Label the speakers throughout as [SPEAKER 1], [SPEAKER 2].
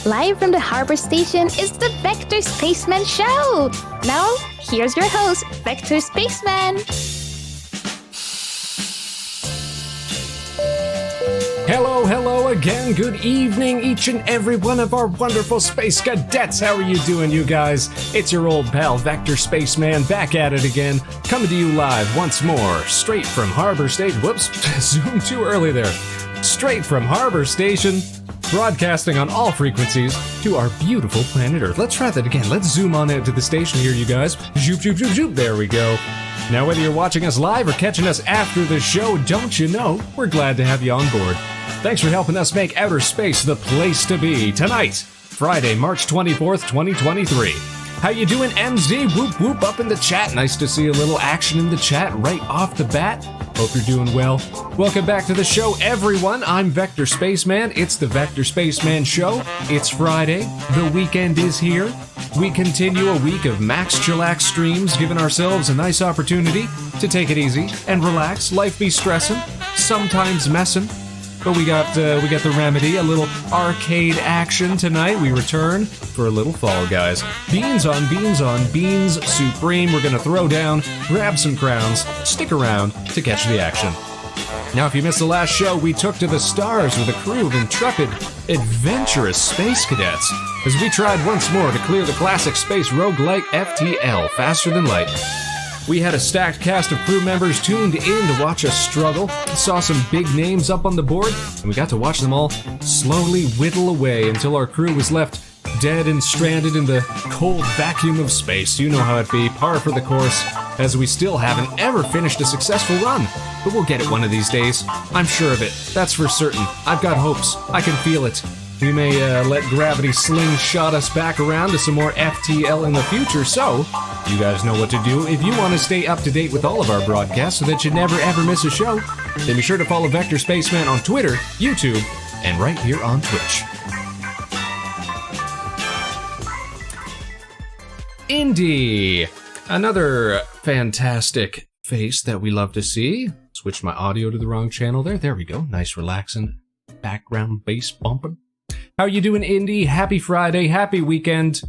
[SPEAKER 1] Live from the harbor station is the Vector Spaceman Show! Now, here's your host, Vector Spaceman!
[SPEAKER 2] Hello again. Good evening, each and every one of our wonderful Space Cadets. How are you doing, you guys? It's your old pal, Vector Spaceman, back at it again, coming to you live once more, straight from Harbor Station. Whoops, zoomed too early there. Straight from Harbor Station, broadcasting on all frequencies to our beautiful planet Earth. Let's try that again. Let's zoom on out to the station here, you guys. Zoop, zoop, zoop, zoop. There we go. Now, whether you're watching us live or catching us after the show, don't you know, we're glad to have you on board. Thanks for helping us make outer space the place to be. Tonight, Friday, March 24th, 2023. How you doing, MZ? Whoop whoop up in the chat. Nice to see a little action in the chat right off the bat. Hope you're doing well. Welcome back to the show, everyone. I'm Vector Spaceman. It's the Vector Spaceman Show. It's Friday. The weekend is here. We continue a week of max chillax streams, giving ourselves a nice opportunity to take it easy and relax. Life be stressing, sometimes messing. But we got the remedy, a little arcade action tonight. We return for a little Fall Guys. Beans on Beans Supreme. We're gonna throw down, grab some crowns, stick around to catch the action. Now, if you missed the last show, we took to the stars with a crew of intrepid, adventurous Space Cadets as we tried once more to clear the classic space roguelike FTL, Faster Than Light. We had a stacked cast of crew members tuned in to watch us struggle, saw some big names up on the board, and we got to watch them all slowly whittle away until our crew was left dead and stranded in the cold vacuum of space. You know how it be, par for the course, as we still haven't ever finished a successful run. But we'll get it one of these days. I'm sure of it. That's for certain. I've got hopes. I can feel it. We may let gravity slingshot us back around to some more FTL in the future, so you guys know what to do. If you want to stay up to date with all of our broadcasts so that you never ever miss a show, then be sure to follow Vector Spaceman on Twitter, YouTube, and right here on Twitch. Indy! Another fantastic face that we love to see. Switch my audio to the wrong channel there. There we go. Nice relaxing background bass bumping. How you doing, Indy? Happy Friday, happy weekend.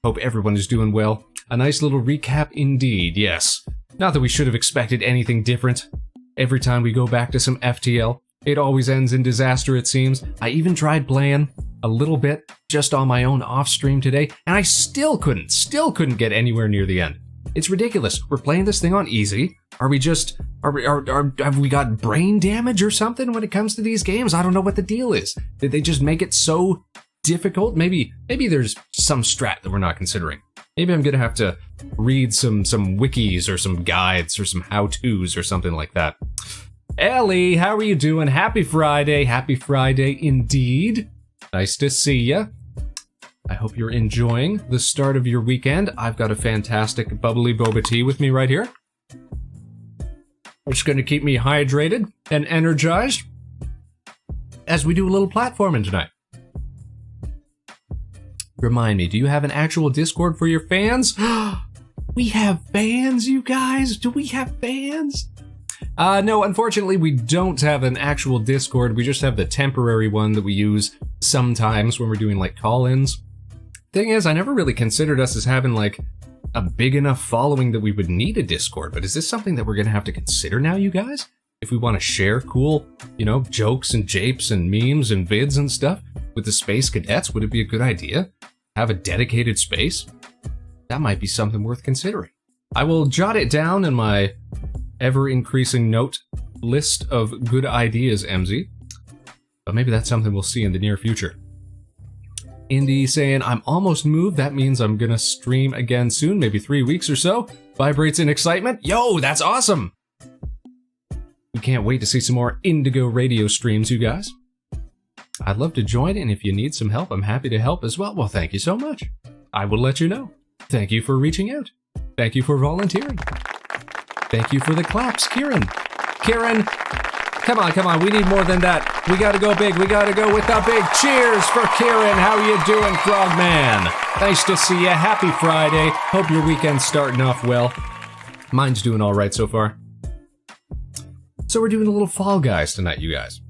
[SPEAKER 2] Hope everyone is doing well. A nice little recap indeed, yes. Not that we should have expected anything different. Every time we go back to some FTL, it always ends in disaster, it seems. I even tried playing a little bit just on my own off stream today, and I still couldn't get anywhere near the end. It's ridiculous. We're playing this thing on easy. Have we got brain damage or something when it comes to these games? I don't know what the deal is. Did they just make it so difficult? Maybe there's some strat that we're not considering. Maybe I'm gonna have to read some wikis or some guides or some how-tos or something like that. Ellie, how are you doing? Happy Friday indeed. Nice to see ya. I hope you're enjoying the start of your weekend. I've got a fantastic bubbly boba tea with me right here. It's going to keep me hydrated and energized as we do a little platforming tonight. Remind me, do you have an actual Discord for your fans? We have fans, you guys? Do we have fans? No, unfortunately, we don't have an actual Discord. We just have the temporary one that we use sometimes when we're doing, like, call-ins. Thing is, I never really considered us as having, like, a big enough following that we would need a Discord, but is this something that we're gonna have to consider now, you guys? If we want to share cool, jokes and japes and memes and vids and stuff with the Space Cadets, would it be a good idea? Have a dedicated space? That might be something worth considering. I will jot it down in my ever-increasing note list of good ideas, MZ. But maybe that's something we'll see in the near future. Indy saying, I'm almost moved. That means I'm gonna stream again soon, maybe 3 weeks or so. Vibrates in excitement. Yo, that's awesome! We can't wait to see some more Indigo radio streams, you guys. I'd love to join, and if you need some help, I'm happy to help as well. Well, thank you so much. I will let you know. Thank you for reaching out. Thank you for volunteering. Thank you for the claps, Kieran. Kieran, come on, we need more than that. We gotta go big, we gotta go with the big cheers for Kieran. How you doing, Frogman? Nice to see you, happy Friday. Hope your weekend's starting off well. Mine's doing all right so far. So we're doing a little Fall Guys tonight, you guys.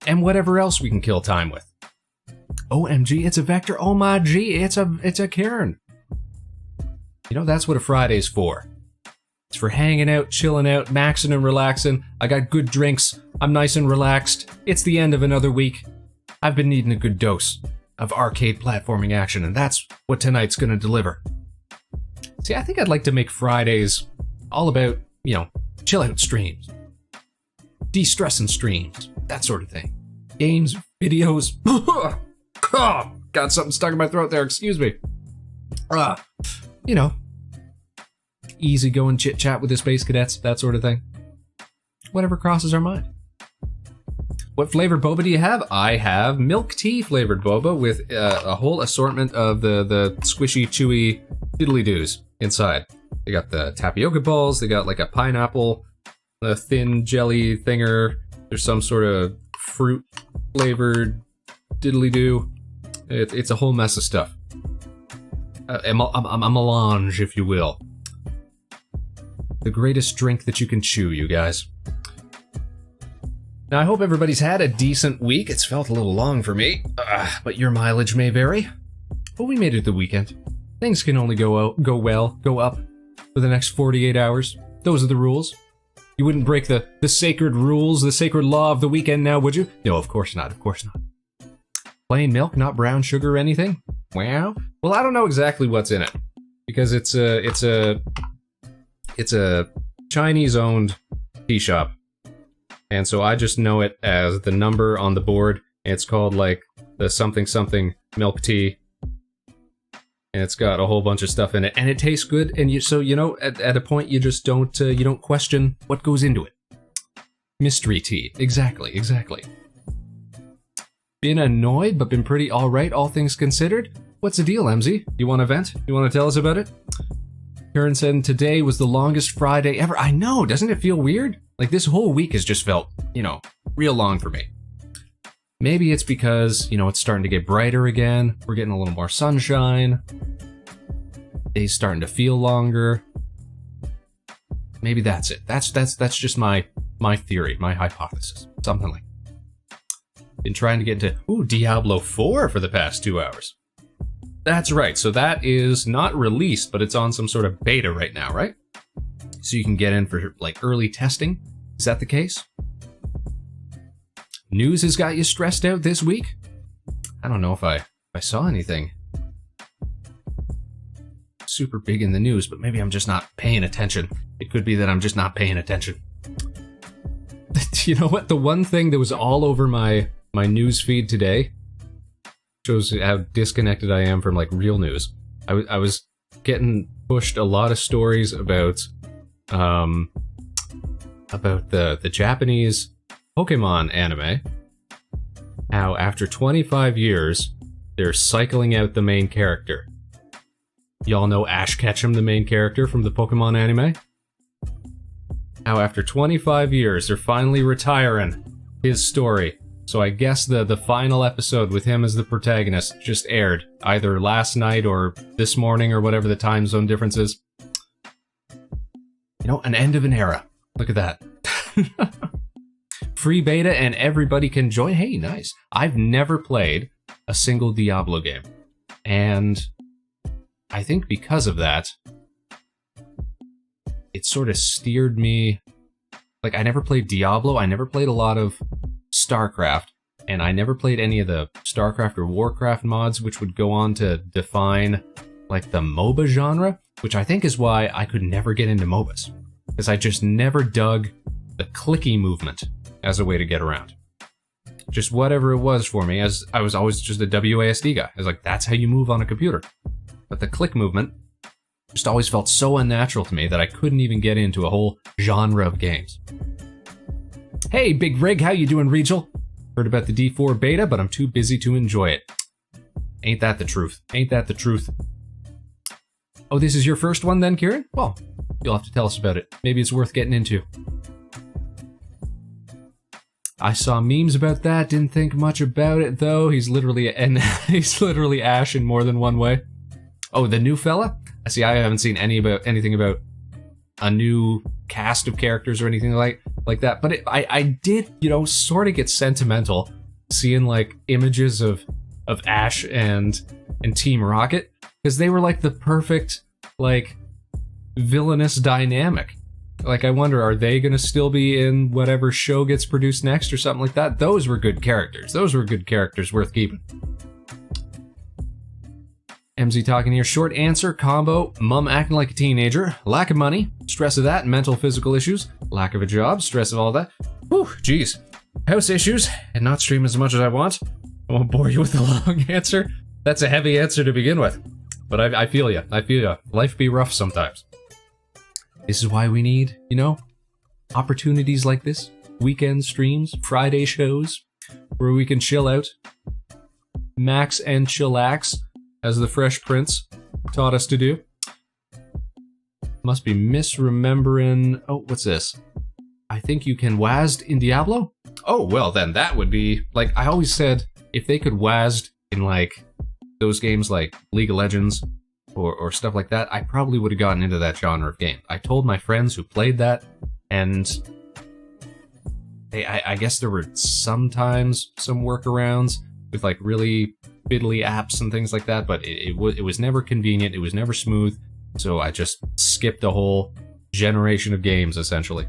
[SPEAKER 2] And whatever else we can kill time with. OMG, it's a Vector. Oh my G, it's a Karen. You know, that's what a Friday's for. It's for hanging out, chilling out, maxing and relaxing. I got good drinks. I'm nice and relaxed. It's the end of another week. I've been needing a good dose of arcade platforming action, and that's what tonight's gonna deliver. See, I think I'd like to make Fridays all about, you know, chill out streams, de-stressing streams, that sort of thing. Games, videos. Oh, got something stuck in my throat there, excuse me. You know, easy going chit chat with the Space Cadets, that sort of thing. Whatever crosses our mind. What flavored boba do you have? I have milk tea flavored boba with a whole assortment of the squishy, chewy diddly-doos inside. They got the tapioca balls, they got like a pineapple, a thin jelly thinger, there's some sort of fruit flavored diddly-doo. It's a whole mess of stuff. A melange, if you will. The greatest drink that you can chew, you guys. Now, I hope everybody's had a decent week. It's felt a little long for me, but your mileage may vary. But we made it the weekend. Things can only go up for the next 48 hours. Those are the rules. You wouldn't break the sacred rules, the sacred law of the weekend now, would you? No, of course not, of course not. Plain milk, not brown sugar or anything? Wow. Well, I don't know exactly what's in it, because it's a Chinese-owned tea shop. And so I just know it as the number on the board. It's called like the something something milk tea. And it's got a whole bunch of stuff in it, and it tastes good. And at a point you just don't question what goes into it. Mystery tea, exactly. Been annoyed, but been pretty all right, all things considered. What's the deal, MZ? You want to vent? You want to tell us about it? Karen said today was the longest Friday ever. I know, doesn't it feel weird? Like, this whole week has just felt, real long for me. Maybe it's because, it's starting to get brighter again. We're getting a little more sunshine. Days starting to feel longer. Maybe that's it. That's just my theory, my hypothesis. Something like that. Been trying to get into, Diablo 4 for the past 2 hours. That's right, so that is not released, but it's on some sort of beta right now, right? So you can get in for, early testing. Is that the case? News has got you stressed out this week? I don't know if I saw anything super big in the news, but maybe I'm just not paying attention. It could be that I'm just not paying attention. You know what? The one thing that was all over my news feed today shows how disconnected I am from real news. I was getting pushed a lot of stories about the Japanese Pokemon anime. How after 25 years they're cycling out the main character. Y'all know Ash Ketchum, the main character from the Pokemon anime? How after 25 years they're finally retiring his story. So I guess the final episode with him as the protagonist just aired, either last night or this morning or whatever the time zone difference is. An end of an era. Look at that. Free beta and everybody can join. Hey, nice. I've never played a single Diablo game. And I think because of that, it sort of steered me. I never played Diablo, I never played a lot of StarCraft, and I never played any of the StarCraft or Warcraft mods, which would go on to define, the MOBA genre, which I think is why I could never get into MOBAs. Because I just never dug the clicky movement as a way to get around. Just whatever it was for me, as I was always just a WASD guy. I was like, that's how you move on a computer. But the click movement just always felt so unnatural to me that I couldn't even get into a whole genre of games. Hey, Big Rig, how you doing, Regel? Heard about the D4 beta, but I'm too busy to enjoy it. Ain't that the truth? Ain't that the truth? Oh, this is your first one then, Kieran? Well, you'll have to tell us about it. Maybe it's worth getting into. I saw memes about that, didn't think much about it, though. He's literally Ash in more than one way. Oh, the new fella? See, I haven't seen anything about a new cast of characters or anything like that. But I did, sort of get sentimental seeing images of Ash and Team Rocket, because they were like the perfect like villainous dynamic. Like, I wonder, are they gonna still be in whatever show gets produced next or something like that? Those were good characters. Those were good characters worth keeping. MZ talking here. Short answer combo: mom acting like a teenager, lack of money, stress of that, mental physical issues, lack of a job, stress of all that. Whew, geez. House issues, and not stream as much as I want. I won't bore you with a long answer. That's a heavy answer to begin with. But I feel ya. I feel ya. Life be rough sometimes. This is why we need, you know, opportunities like this. Weekend streams, Friday shows, where we can chill out. Max and chillax, as the Fresh Prince taught us to do. Must be misremembering... Oh, what's this? I think you can WASD in Diablo? Oh, well, then that would be... Like, I always said, if they could WASD in, like, those games like League of Legends or stuff like that, I probably would have gotten into that genre of game. I told my friends who played that, and I guess there were sometimes some workarounds with, like, really fiddly apps and things like that, but it was never convenient, it was never smooth, so I just skipped a whole generation of games, essentially.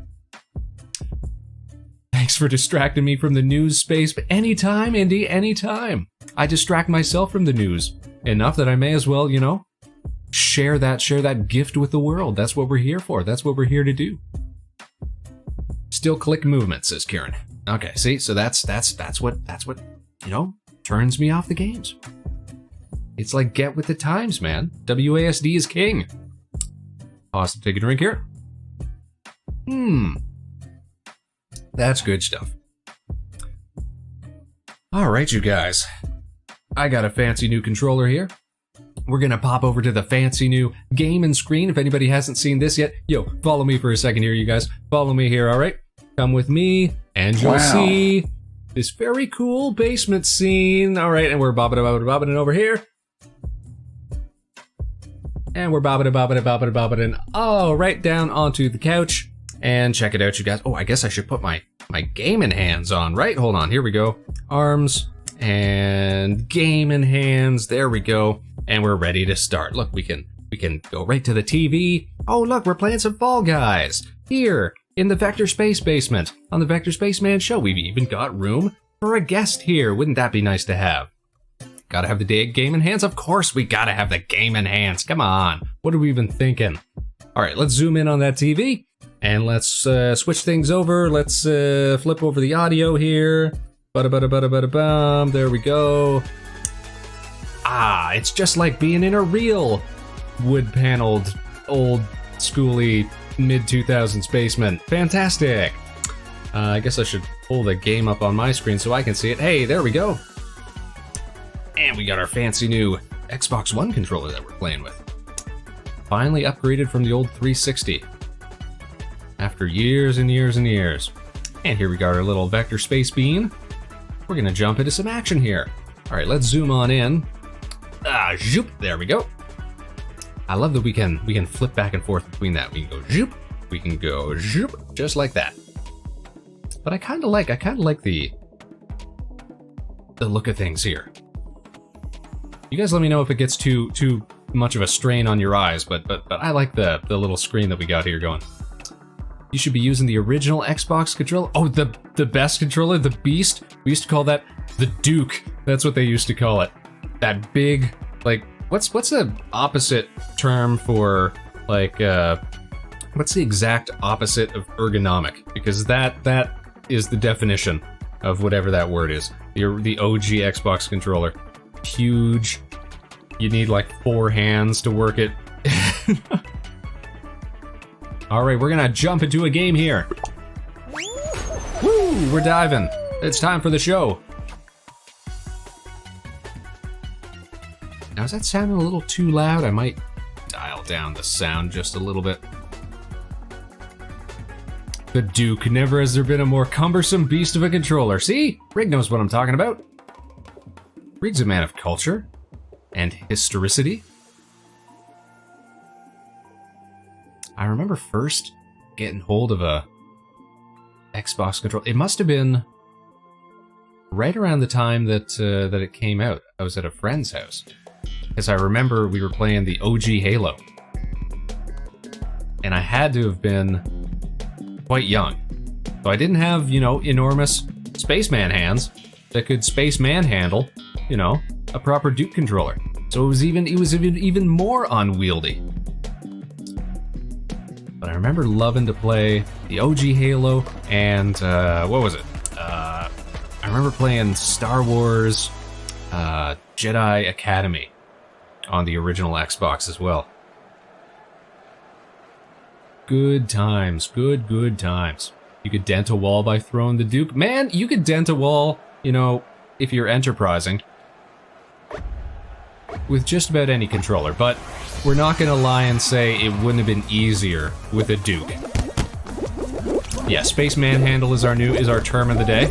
[SPEAKER 2] Thanks for distracting me from the news space, but anytime, Indy, anytime. I distract myself from the news enough that I may as well, you know, share that gift with the world. That's what we're here for. That's what we're here to do. Still click movement, says Kieran. Okay, see, so that's what, you know, turns me off the games. It's like, get with the times, man. WASD is king. Pause to take a drink here. That's good stuff. Alright, you guys. I got a fancy new controller here. We're gonna pop over to the fancy new game and screen. If anybody hasn't seen this yet, yo, follow me for a second here, you guys. Follow me here, alright? Come with me, and you'll see this very cool basement scene. Alright, and we're bobbing over here. And we're bobbing all right down onto the couch. And check it out, you guys. Oh, I guess I should put my gaming hands on, right? Hold on, here we go. Arms and gaming hands. There we go. And we're ready to start. Look, we can go right to the TV. Oh, look, we're playing some Fall Guys here in the Vector Space basement on the Vector Spaceman show. We've even got room for a guest here. Wouldn't that be nice to have? Gotta have the gaming hands. Of course, we gotta have the gaming hands. Come on. What are we even thinking? All right, let's zoom in on that TV. And let's switch things over. Let's flip over the audio here. Bada-bada-bada-bada-bum. There we go. Ah, it's just like being in a real wood-paneled, old, schooly, mid-2000s basement. Fantastic. I guess I should pull the game up on my screen so I can see it. Hey, there we go. And we got our fancy new Xbox One controller that we're playing with. Finally upgraded from the old 360. After years and years and years. And here we got our little Vector Space Bean. We're gonna jump into some action here. All right, let's zoom on in. Zoop, there we go. I love that we can flip back and forth between that. We can go zoop, we can go zoop, just like that. But I kind of like the look of things here. You guys let me know if it gets too much of a strain on your eyes, but I like the little screen that we got here going. You should be using the original Xbox controller. Oh, the best controller, the Beast. We used to call that the Duke. That's what they used to call it. That big, like, what's the opposite term for, like, what's the exact opposite of ergonomic? Because that is the definition of whatever that word is. The OG Xbox controller. Huge. You need like 4 hands to work it. Alright, we're gonna jump into a game here. Woo! We're diving. It's time for the show. Now, is that sounding a little too loud? I might dial down the sound just a little bit. The Duke. Never has there been a more cumbersome beast of a controller. See? Rig knows what I'm talking about. Rig's a man of culture and historicity. I remember first getting hold of a Xbox controller. It must have been right around the time that it came out. I was at a friend's house. Because I remember we were playing the OG Halo. And I had to have been quite young. So I didn't have, you know, enormous Spaceman hands that could Spaceman handle, you know, a proper Duke controller. So it was even more unwieldy. But I remember loving to play the OG Halo and, what was it? I remember playing Star Wars Jedi Academy on the original Xbox as well. Good times, good times. You could dent a wall by throwing the Duke. Man, you could dent a wall, you know, if you're enterprising, with just about any controller, but we're not gonna lie and say it wouldn't have been easier with a Duke. Yeah, Space Manhandle is our term of the day.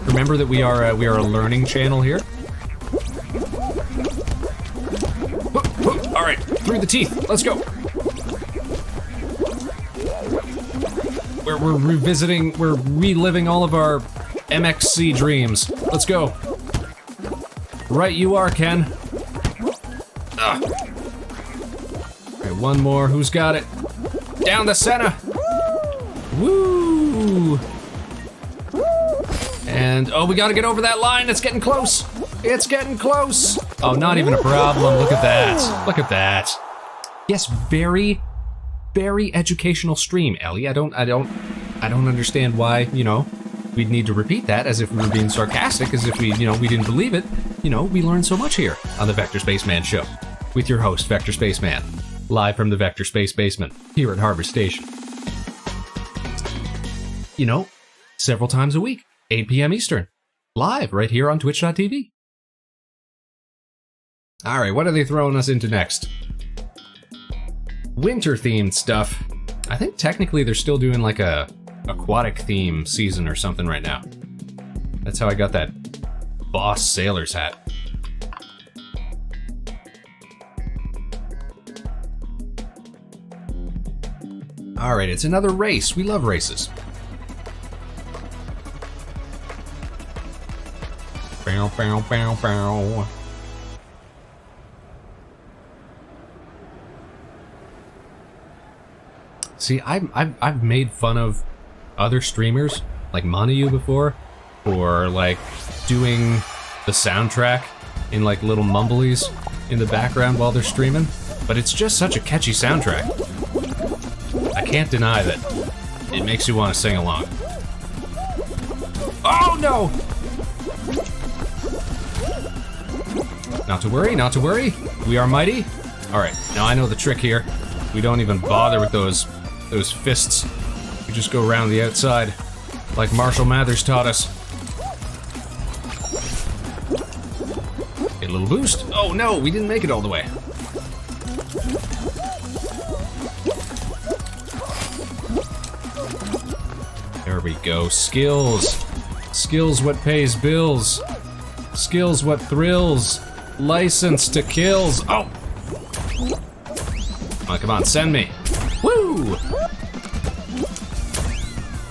[SPEAKER 2] Remember that we are a learning channel here. All right, through the teeth. Let's go. We're reliving all of our MXC dreams. Let's go. Right you are, Ken. Ugh. Alright, one more. Who's got it? Down the center. Woo! And, oh, we gotta get over that line. It's getting close. It's getting close. Oh, not even a problem. Look at that. Look at that. Yes, very, very educational stream, Ellie. I don't understand why, you know, we'd need to repeat that as if we were being sarcastic, as if we didn't believe it. You know, we learn so much here on the Vector Spaceman Show with your host, Vector Spaceman, live from the Vector Space Basement here at Harbor Station. You know, several times a week, 8 p.m. Eastern, live right here on Twitch.tv. All right, what are they throwing us into next? Winter-themed stuff. I think technically they're still doing like a aquatic theme season or something right now. That's how I got that Boss Sailor's hat. All right, it's another race. We love races. Bow, bow, bow, bow. See, I've made fun of other streamers like Monayu before, or like doing the soundtrack in like little mumblies in the background while they're streaming, but it's just such a catchy soundtrack. I can't deny that it makes you want to sing along. Oh no! Not to worry, not to worry. We are mighty. All right, now I know the trick here. We don't even bother with those fists. We just go around the outside, like Marshall Mathers taught us. Get a little boost. Oh no, we didn't make it all the way. There we go. Skills. Skills what pays bills. Skills what thrills. License to kills. Oh! Come on, send me. Woo!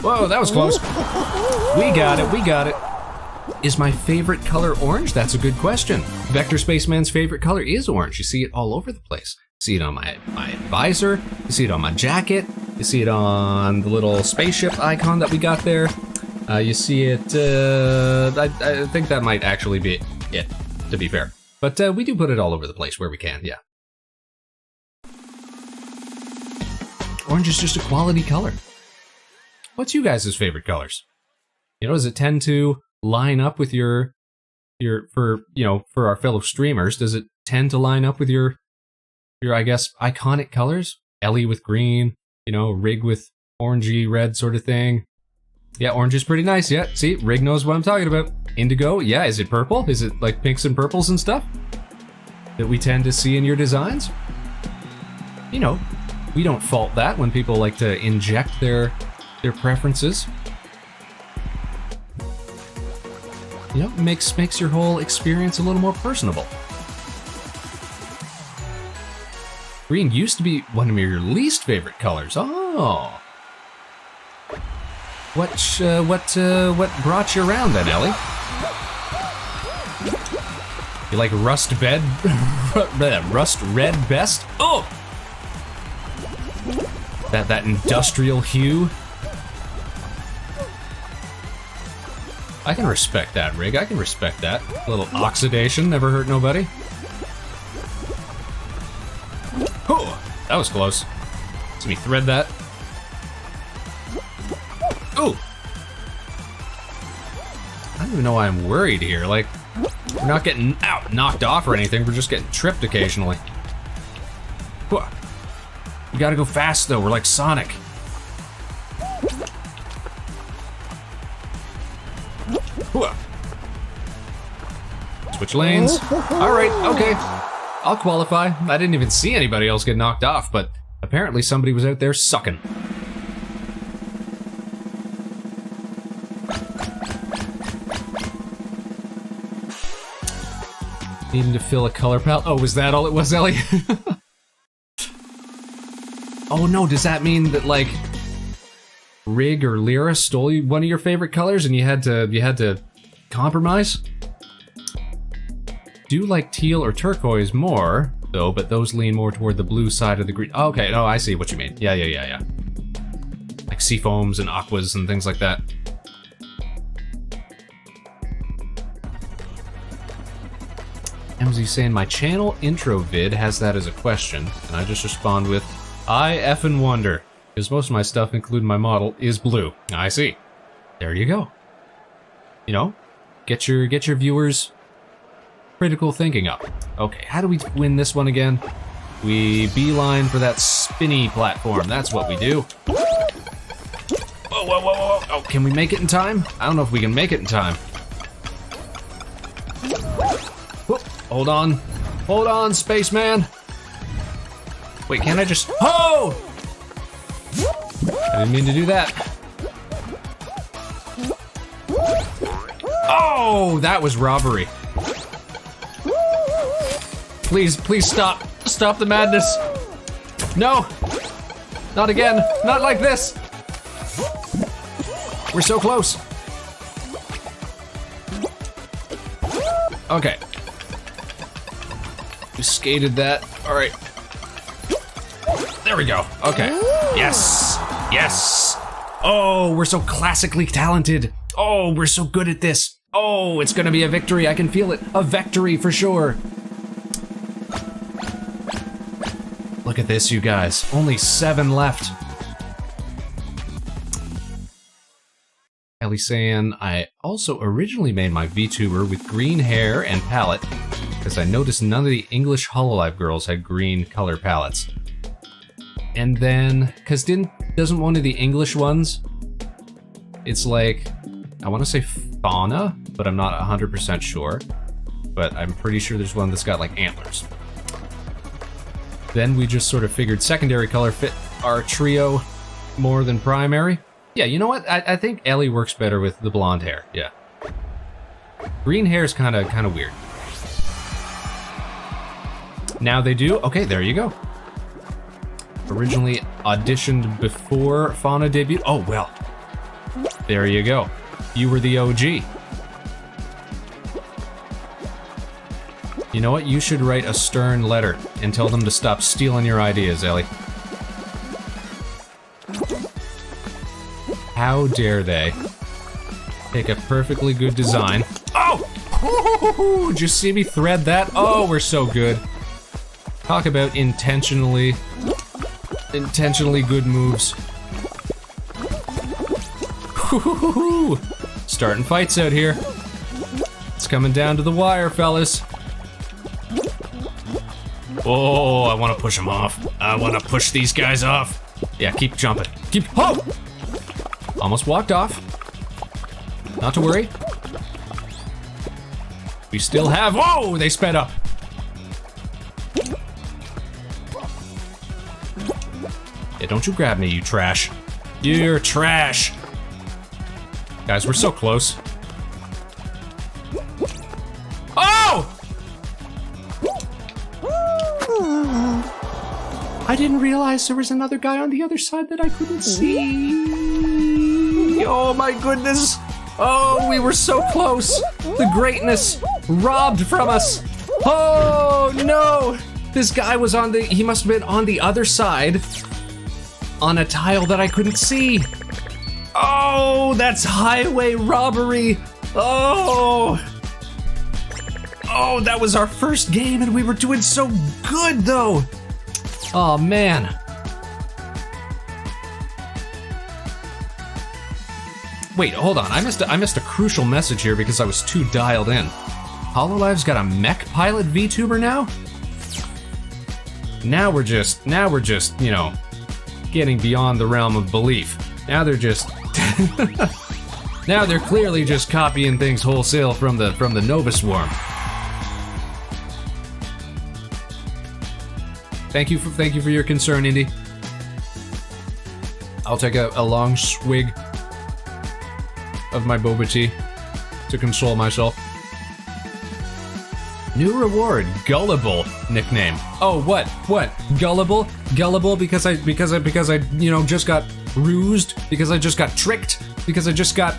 [SPEAKER 2] Whoa, that was close. We got it, we got it. Is my favorite color orange? That's a good question. Vector Spaceman's favorite color is orange. You see it all over the place. You see it on my visor. You see it on my jacket. You see it on the little spaceship icon that we got there. You see it, I think that might actually be it, to be fair. But we do put it all over the place where we can, yeah. Orange is just a quality color. What's you guys' favorite colors? You know, does it tend to line up with your for our fellow streamers? Does it tend to line up with your I guess iconic colors? Ellie with green, you know, Rig with orangey red sort of thing. Yeah, orange is pretty nice. Yeah, see, Rig knows what I'm talking about. Indigo, yeah. Is it purple? Is it like pinks and purples and stuff that we tend to see in your designs? You know, we don't fault that when people like to inject their preferences. You know, makes your whole experience a little more personable. Green used to be one of your least favorite colors. Oh. What brought you around then, Ellie? You like rust red best? Oh! That industrial hue? I can respect that, Rig. I can respect that. A little oxidation, never hurt nobody. Oh, that was close. Let me thread that. Ooh! I don't even know why I'm worried here. Like, we're not getting knocked off or anything. We're just getting tripped occasionally. We gotta go fast though. We're like Sonic. Switch lanes. Alright, okay. I'll qualify. I didn't even see anybody else get knocked off, but apparently somebody was out there sucking. Needing to fill a color palette. Oh, was that all it was, Ellie? Oh no, does that mean that like Rig or Lyra stole you one of your favorite colors and you had to compromise? Do like teal or turquoise more, though, but those lean more toward the blue side of the green. Oh, okay, no, I see what you mean. Yeah. Like sea foams and aquas and things like that. MZ saying my channel intro vid has that as a question, and I just respond with, I effing wonder, because most of my stuff, including my model, is blue. I see. There you go. You know, get your viewers critical thinking up. Okay, how do we win this one again? We beeline for that spinny platform. That's what we do. Whoa. Oh, can we make it in time? I don't know if we can make it in time. Whoop, hold on, Spaceman. Wait, can't I just... Oh! I didn't mean to do that. Oh, that was robbery. Please stop. Stop the madness. No! Not again. Not like this. We're so close. Okay. We skated that. All right. There we go. Okay. Yes. Oh, we're so classically talented. Oh, we're so good at this. Oh, it's gonna be a victory. I can feel it. A victory for sure. Look at this, you guys. Only 7 left. Ellie saying, I also originally made my VTuber with green hair and palette because I noticed none of the English Hololive girls had green color palettes. And then, cause doesn't one of the English ones, it's like, I want to say fauna, but I'm not 100% sure. But I'm pretty sure there's one that's got like antlers. Then we just sort of figured secondary color fit our trio more than primary. Yeah, you know what? I think Ellie works better with the blonde hair. Yeah. Green hair is kind of weird. Now they do. Okay, there you go. Originally auditioned before Fauna debuted. Oh, well. There you go. You were the OG. You know what? You should write a stern letter and tell them to stop stealing your ideas, Ellie. How dare they take a perfectly good design. Oh! Did you see me thread that? Oh, we're so good. Talk about intentionally good moves. Starting fights out here. It's coming down to the wire, fellas. Oh, I want to push them off. I want to push these guys off. Yeah, keep jumping. Oh! Almost walked off. Not to worry. We still have... Whoa! They sped up. Yeah, don't you grab me, you trash. You're trash. Guys, we're so close. Oh! I didn't realize there was another guy on the other side that I couldn't see. Oh my goodness. Oh, we were so close. The greatness robbed from us. Oh no. This guy was he must have been on the other side on a tile that I couldn't see. Oh, that's highway robbery. Oh, that was our first game and we were doing so good though. Oh man. Wait, hold on. I missed a crucial message here because I was too dialed in. Hololive's got a mech pilot VTuber now? Now we're just, you know, getting beyond the realm of belief. Now they're just now they're clearly just copying things wholesale from the Nova Swarm. Thank you for your concern, Indy. I'll take a long swig of my boba tea to console myself. New reward, gullible nickname. Oh, what? Gullible? Gullible because I you know just got rused, because I just got tricked, because I just got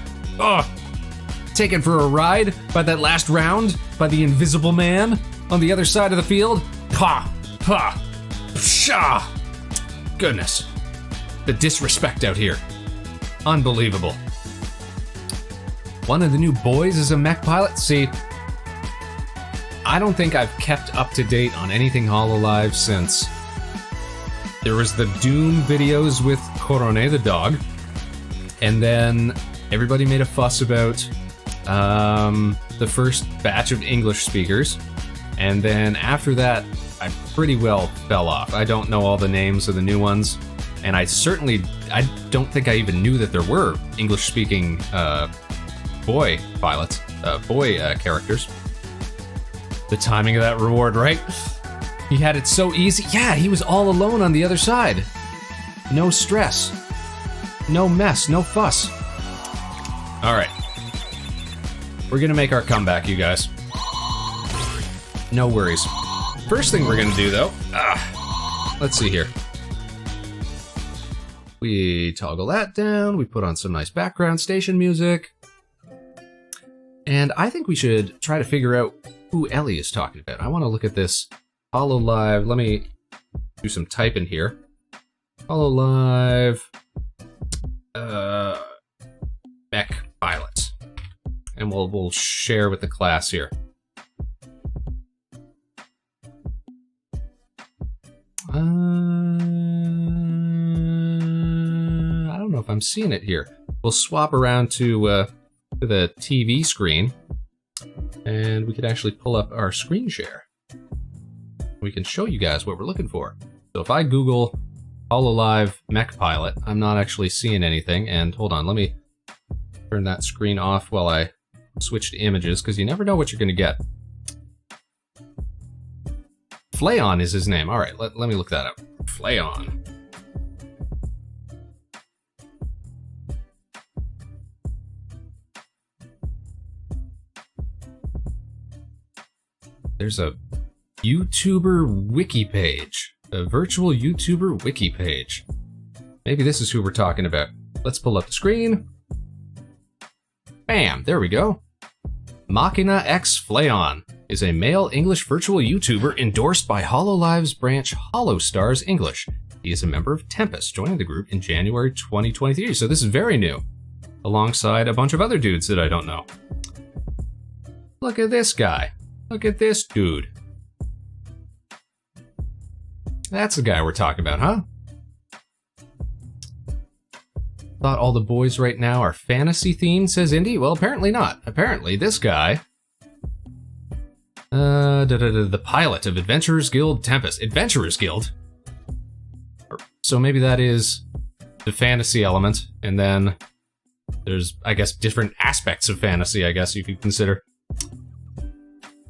[SPEAKER 2] taken for a ride by that last round by the invisible man on the other side of the field. Pa. Pshaw. Goodness. The disrespect out here. Unbelievable. One of the new boys is a mech pilot. See, I don't think I've kept up to date on anything Hololive since there was the Doom videos with Corone the dog, and then everybody made a fuss about the first batch of English speakers, and then after that, I pretty well fell off. I don't know all the names of the new ones, and I don't think I even knew that there were English-speaking boy pilots, characters. The timing of that reward, right? He had it so easy. Yeah, he was all alone on the other side. No stress. No mess, no fuss. All right. We're gonna make our comeback, you guys. No worries. First thing we're gonna do, though, let's see here. We toggle that down, we put on some nice background station music. And I think we should try to figure out who Ellie is talking about. I want to look at this Hololive. Let me do some typing here. Hololive mech pilot. And we'll share with the class here. I don't know if I'm seeing it here. We'll swap around to the TV screen, and we could actually pull up our screen share. We can show you guys what we're looking for. So if I Google Hololive mech pilot, I'm not actually seeing anything. And hold on, let me turn that screen off while I switch to images, because you never know what you're going to get. Flayon is his name. All right, let me look that up. Flayon. There's a YouTuber wiki page. A virtual YouTuber wiki page. Maybe this is who we're talking about. Let's pull up the screen. Bam, there we go. Machina X Flayon is a male English virtual YouTuber endorsed by Hololive's branch Holostars English. He is a member of Tempest, joining the group in January 2023, so this is very new, alongside a bunch of other dudes that I don't know. Look at this guy. Look at this dude. That's the guy we're talking about, huh? Thought all the boys right now are fantasy themed, says Indy. Well, apparently not. Apparently this guy, the pilot of Adventurers Guild Tempest. Adventurers Guild? So maybe that is the fantasy element, and then there's, I guess, different aspects of fantasy, I guess you could consider.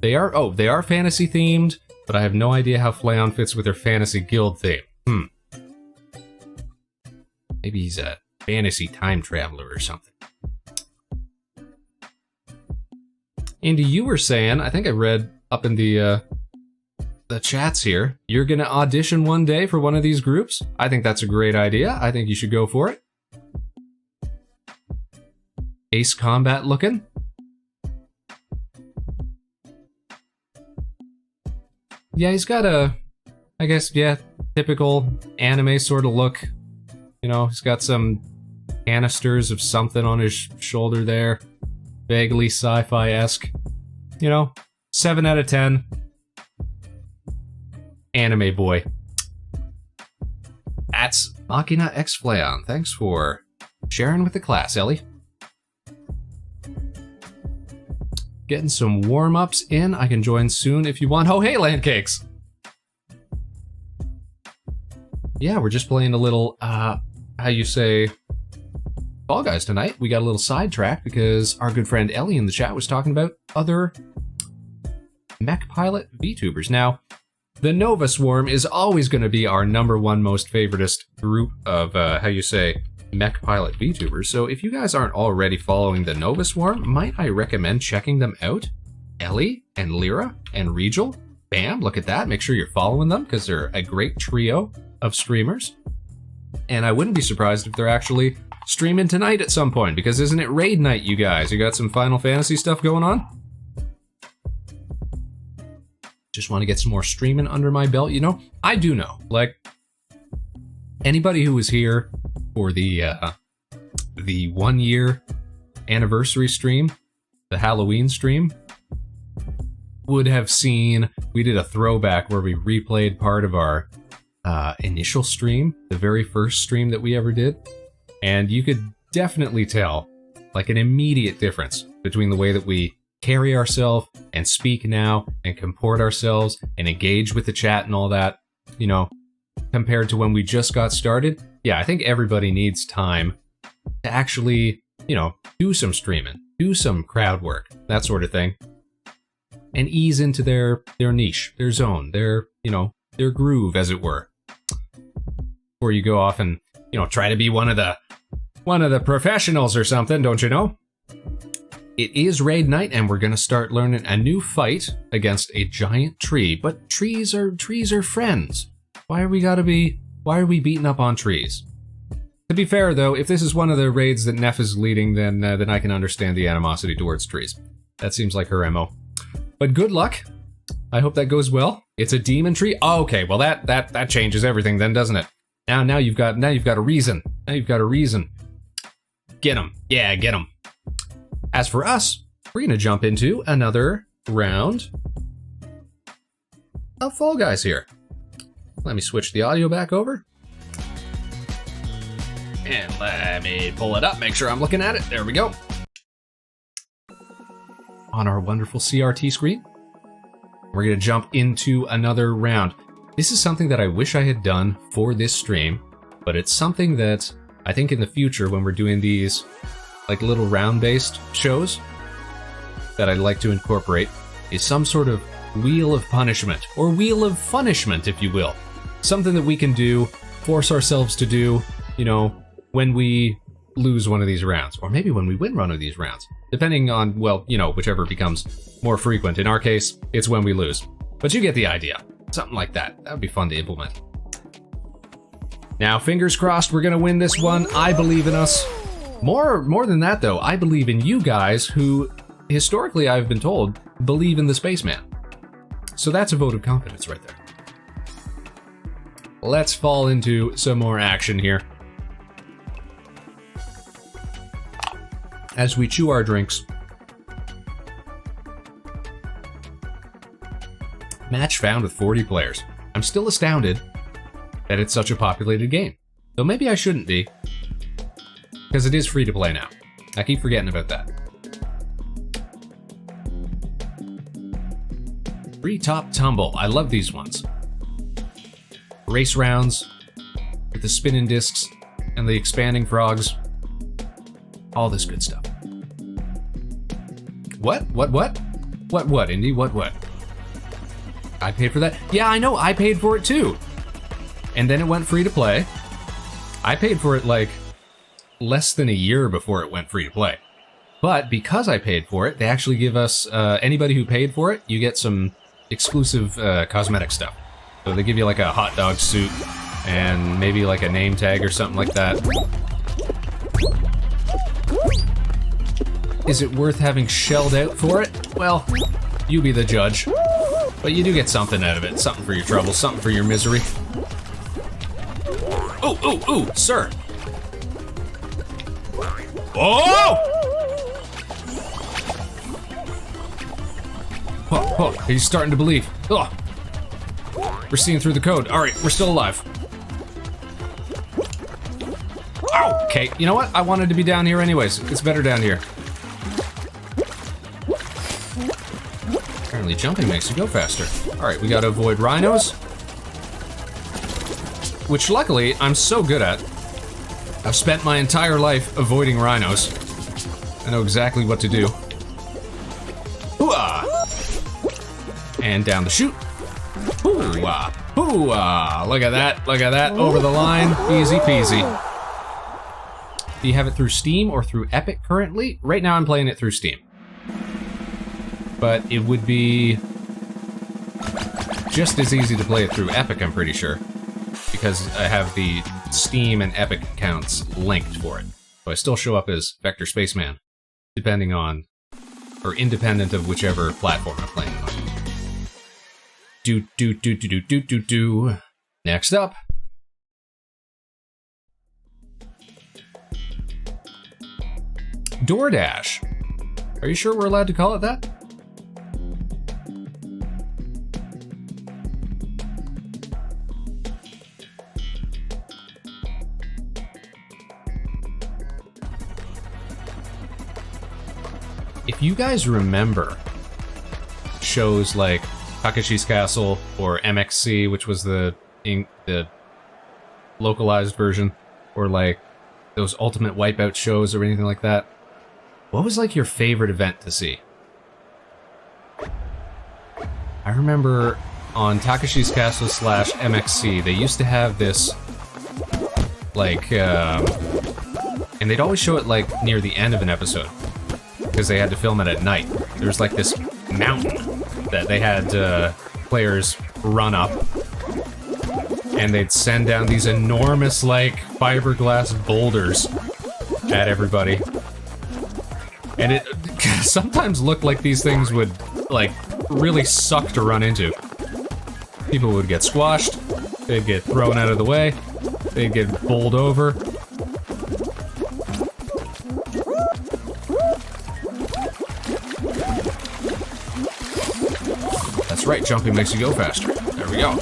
[SPEAKER 2] They are fantasy themed, but I have no idea how Flayon fits with their fantasy guild theme. Maybe he's a fantasy time traveler or something. Andy, you were saying, I think I read up in the chats here, you're gonna audition one day for one of these groups? I think that's a great idea. I think you should go for it. Ace Combat looking. Yeah, he's got a, I guess, yeah, typical anime sort of look. You know, he's got some canisters of something on his shoulder there. Vaguely sci-fi-esque. You know, 7 out of 10. Anime boy. That's Machina X Flayon. Thanks for sharing with the class, Ellie. Getting some warm-ups in. I can join soon if you want. Oh, hey, Landcakes! Yeah, we're just playing a little, how you say, Fall Guys tonight. We got a little sidetracked because our good friend Ellie in the chat was talking about other mech pilot VTubers. Now, the Nova Swarm is always going to be our #1 most favoritist group of, how you say, mech pilot VTubers. So if you guys aren't already following the Nova Swarm, might I recommend checking them out? Ellie and Lyra and Regal. Bam, look at that. Make sure you're following them because they're a great trio of streamers. And I wouldn't be surprised if they're actually streaming tonight at some point, because isn't it raid night, you guys? You got some Final Fantasy stuff going on? Just want to get some more streaming under my belt, you know? I do know, like, anybody who was here for the 1 year anniversary stream, the Halloween stream, would have seen we did a throwback where we replayed part of our initial stream, the very first stream that we ever did. And you could definitely tell, like, an immediate difference between the way that we carry ourselves and speak now and comport ourselves and engage with the chat and all that, you know, compared to when we just got started. Yeah, I think everybody needs time to actually, you know, do some streaming, do some crowd work, that sort of thing, and ease into their niche, their zone, their, you know, their groove, as it were, before you go off and, you know, try to be one of the professionals or something, don't you know? It is raid night, and we're gonna start learning a new fight against a giant tree. But trees are friends. Why are we beating up on trees? To be fair, though, if this is one of the raids that Neff is leading, then I can understand the animosity towards trees. That seems like her MO. But good luck. I hope that goes well. It's a demon tree. Oh, okay, well that changes everything then, doesn't it? Now you've got a reason. Now you've got a reason. Get him. Yeah, get him. As for us, we're gonna jump into another round of Fall Guys here. Let me switch the audio back over. And let me pull it up, make sure I'm looking at it. There we go. On our wonderful CRT screen, we're gonna jump into another round. This is something that I wish I had done for this stream, but it's something that I think in the future when we're doing these like little round-based shows that I'd like to incorporate is some sort of wheel of punishment, or wheel of punishment, if you will. Something that we can do, force ourselves to do, you know, when we lose one of these rounds, or maybe when we win one of these rounds, depending on, well, you know, whichever becomes more frequent. In our case, it's when we lose. But you get the idea. Something like that. That would be fun to implement. Now, fingers crossed, we're gonna win this one. I believe in us. More than that, though, I believe in you guys who, historically, I've been told, believe in the Spaceman. So that's a vote of confidence right there. Let's fall into some more action here. As we chew our drinks. Match found with 40 players. I'm still astounded that it's such a populated game. Though maybe I shouldn't be. Because it is free to play now. I keep forgetting about that. Free top tumble. I love these ones. Race rounds with the spinning discs and the expanding frogs. All this good stuff. What, Indy? What? I paid for that? Yeah, I know, I paid for it too. And then it went free to play. I paid for it like less than a year before it went free to play. But because I paid for it, they actually give us, anybody who paid for it, you get some exclusive cosmetic stuff. So they give you like a hot dog suit and maybe like a name tag or something like that. Is it worth having shelled out for it? Well, you be the judge. But you do get something out of it. Something for your trouble, something for your misery. Ooh, ooh, ooh, sir. Oh! Oh, oh, he's starting to believe. Oh. We're seeing through the code. All right, we're still alive. Oh, okay, you know what? I wanted to be down here anyways. It's better down here. Apparently jumping makes you go faster. All right, we gotta avoid rhinos. Which luckily, I'm so good at. I've spent my entire life avoiding rhinos. I know exactly what to do. Hoo-ah! And down the chute. Hoo-ah! Hoo-ah! Look at that, look at that. Over the line, easy peasy. Do you have it through Steam or through Epic currently? Right now I'm playing it through Steam. But it would be just as easy to play it through Epic, I'm pretty sure. Because I have the Steam and Epic accounts linked for it. So I still show up as Vector Spaceman, depending on, or independent of whichever platform I'm playing on. Do. Next up. DoorDash. Are you sure we're allowed to call it that? If you guys remember shows like Takeshi's Castle or MXC, which was the localized version, or like those Ultimate Wipeout shows or anything like that, what was like your favorite event to see? I remember on Takeshi's Castle / MXC, they used to have this like, and they'd always show it like near the end of an episode, because they had to film it at night. There's like this mountain that they had players run up, and they'd send down these enormous like fiberglass boulders at everybody. And it sometimes looked like these things would like really suck to run into. People would get squashed, they'd get thrown out of the way, they'd get bowled over. That's right, jumping makes you go faster. There we go.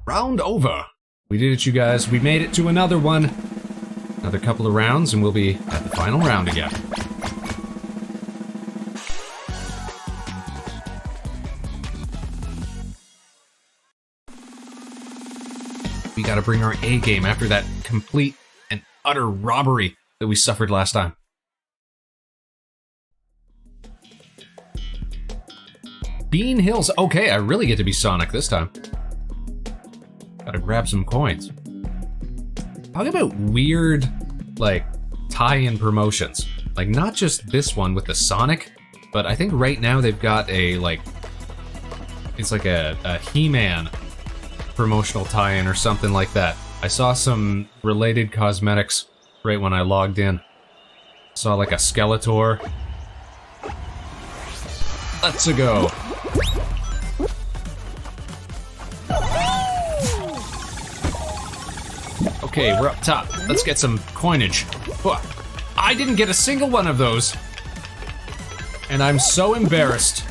[SPEAKER 2] Round over. We did it, you guys. We made it to another one. Another couple of rounds, and we'll be at the final round again. We gotta bring our A game after that complete and utter robbery that we suffered last time. Bean Hills. Okay, I really get to be Sonic this time. Gotta grab some coins. Talk about weird, like, tie-in promotions. Like, not just this one with the Sonic, but I think right now they've got a, like, it's like a He-Man promotional tie-in or something like that. I saw some related cosmetics right when I logged in. Saw, like, a Skeletor. Let's go. Okay, we're up top. Let's get some coinage. I didn't get a single one of those. And I'm so embarrassed.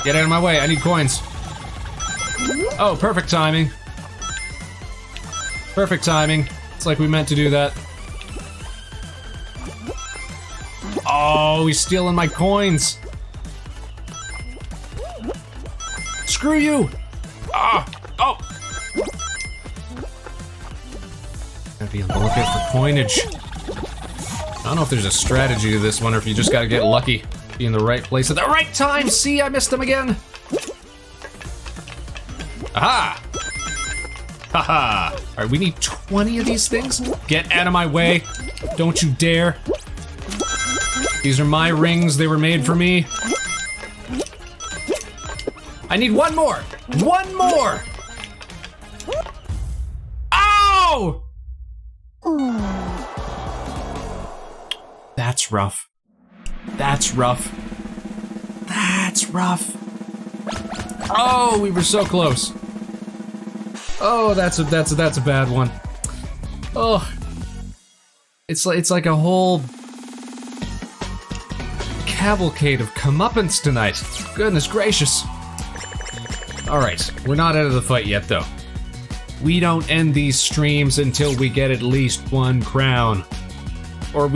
[SPEAKER 2] Get out of my way, I need coins. Oh, perfect timing. Perfect timing. It's like we meant to do that. Oh, he's stealing my coins. Screw you! Ah! Oh! Gotta be on the lookout for coinage. I don't know if there's a strategy to this one or if you just gotta get lucky. Be in the right place at the right time! See, I missed him again! Aha! Haha! Alright, we need 20 of these things? Get out of my way! Don't you dare! These are my rings, they were made for me. I need one more! One more! That's rough. That's rough. That's rough. Oh, we were so close. Oh, that's a bad one. Oh, it's like a whole cavalcade of comeuppance tonight. Goodness gracious. All right, we're not out of the fight yet, though. We don't end these streams until we get at least 1 crown, or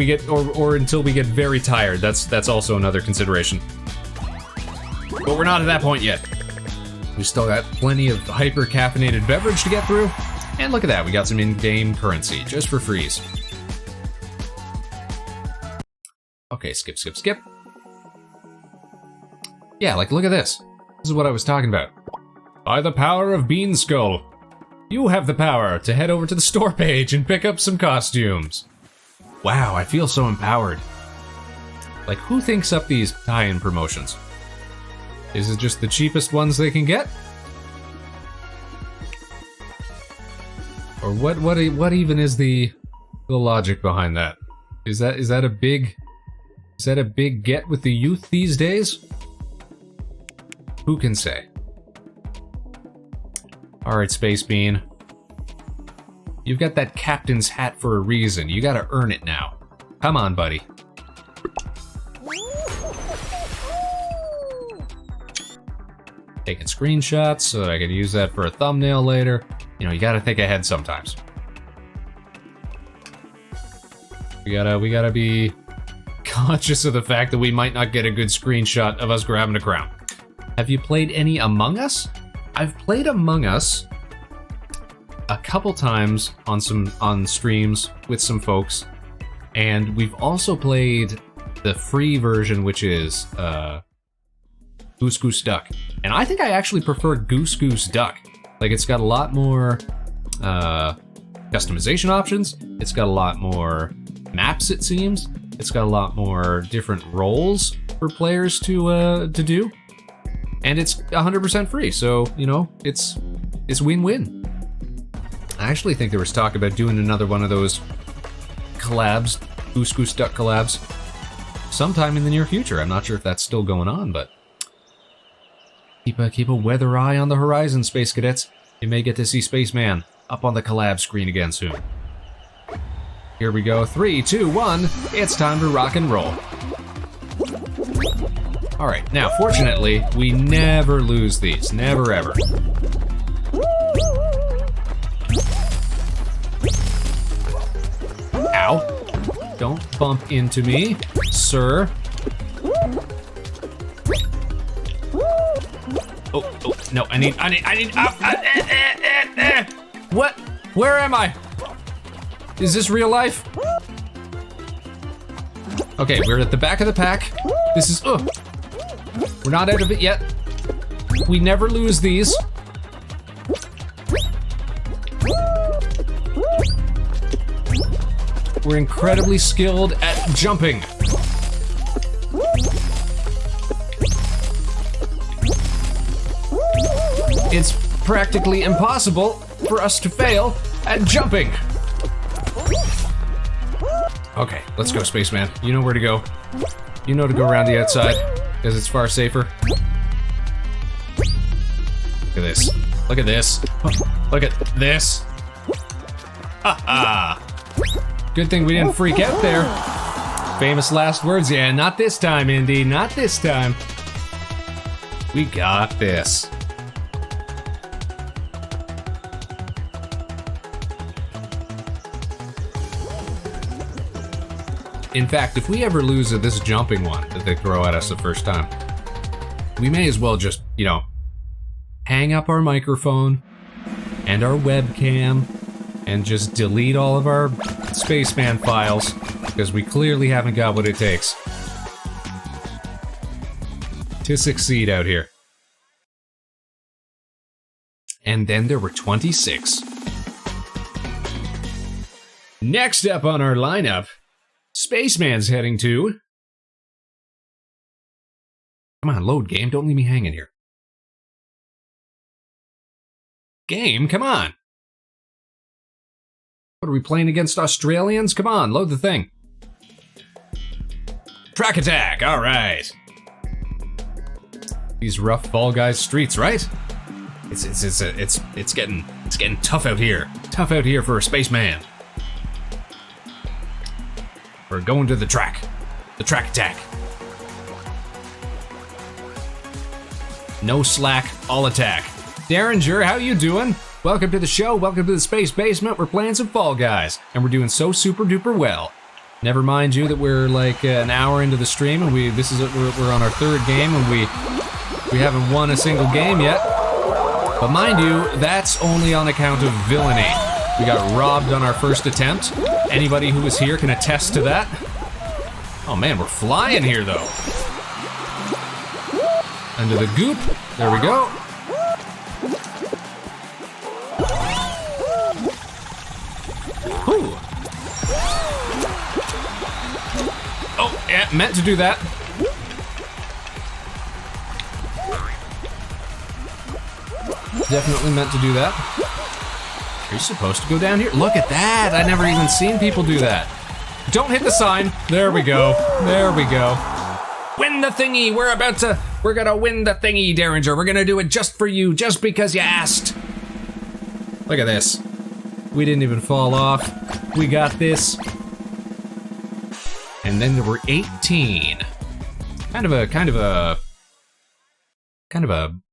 [SPEAKER 2] until we get very tired. That's also another consideration. But we're not at that point yet. We still got plenty of hyper-caffeinated beverage to get through. And look at that, we got some in-game currency, just for freeze. Okay, skip. Yeah, like, look at this. This is what I was talking about. By the power of Bean Skull, you have the power to head over to the store page and pick up some costumes. Wow, I feel so empowered. Like, who thinks up these tie-in promotions? Is it just the cheapest ones they can get? Or what even is the logic behind that? Is that a big get with the youth these days? Who can say? Alright, Space Bean. You've got that captain's hat for a reason. You gotta earn it now. Come on, buddy. Taking screenshots so that I can use that for a thumbnail later. You know, you gotta think ahead sometimes. We gotta be conscious of the fact that we might not get a good screenshot of us grabbing a crown. Have you played any Among Us? I've played Among Us a couple times on streams with some folks, and we've also played the free version, which is Goose Goose Duck. And I think I actually prefer Goose Goose Duck. Like, it's got a lot more customization options. It's got a lot more maps, it seems. It's got a lot more different roles for players to do. And it's 100% free, so, you know, it's win-win. I actually think there was talk about doing another one of those collabs, Goose Goose Duck collabs, sometime in the near future. I'm not sure if that's still going on, but keep a weather eye on the horizon, Space Cadets. You may get to see Spaceman up on the collab screen again soon. Here we go, 3, 2, 1, it's time to rock and roll. Alright, now fortunately, we never lose these, never ever. Ow. Don't bump into me, sir. Oh, no, I need, what? Where am I? Is this real life? Okay, we're at the back of the pack. This is, we're not out of it yet. We never lose these. We're incredibly skilled at jumping. It's practically impossible for us to fail at jumping. Okay, let's go, Spaceman. You know where to go. You know to go around the outside, because it's far safer. Look at this. Look at this. Look at this. Ha-ha. Good thing we didn't freak out there. Famous last words. Yeah, not this time, Indy. Not this time. We got this. In fact, if we ever lose at this jumping one that they throw at us the first time, we may as well just, you know, hang up our microphone and our webcam and just delete all of our Spaceman files, because we clearly haven't got what it takes to succeed out here. And then there were 26. Next up on our lineup, Spaceman's heading to... Come on, load, game. Don't leave me hanging here. Game, come on. What, are we playing against Australians? Come on, load the thing. Track attack, all right. These rough Fall Guys streets, right? It's getting tough out here. Tough out here for a spaceman. We're going to the track. The track attack. No slack, all attack. Derringer, how you doing? Welcome to the show, welcome to the Space Basement. We're playing some Fall Guys, and we're doing so super duper well. Never mind you that we're like an hour into the stream, and we're on our third game, and we haven't won a single game yet. But mind you, that's only on account of villainy. We got robbed on our first attempt. Anybody who was here can attest to that. Oh man, we're flying here though. Under the goop. There we go. Ooh. Oh, yeah, meant to do that. Definitely meant to do that. Are you supposed to go down here? Look at that! I never even seen people do that. Don't hit the sign. There we go. There we go. Win the thingy. We're gonna win the thingy, Derringer. We're gonna do it just for you, just because you asked. Look at this. We didn't even fall off. We got this. And then there were 18. Kind of a,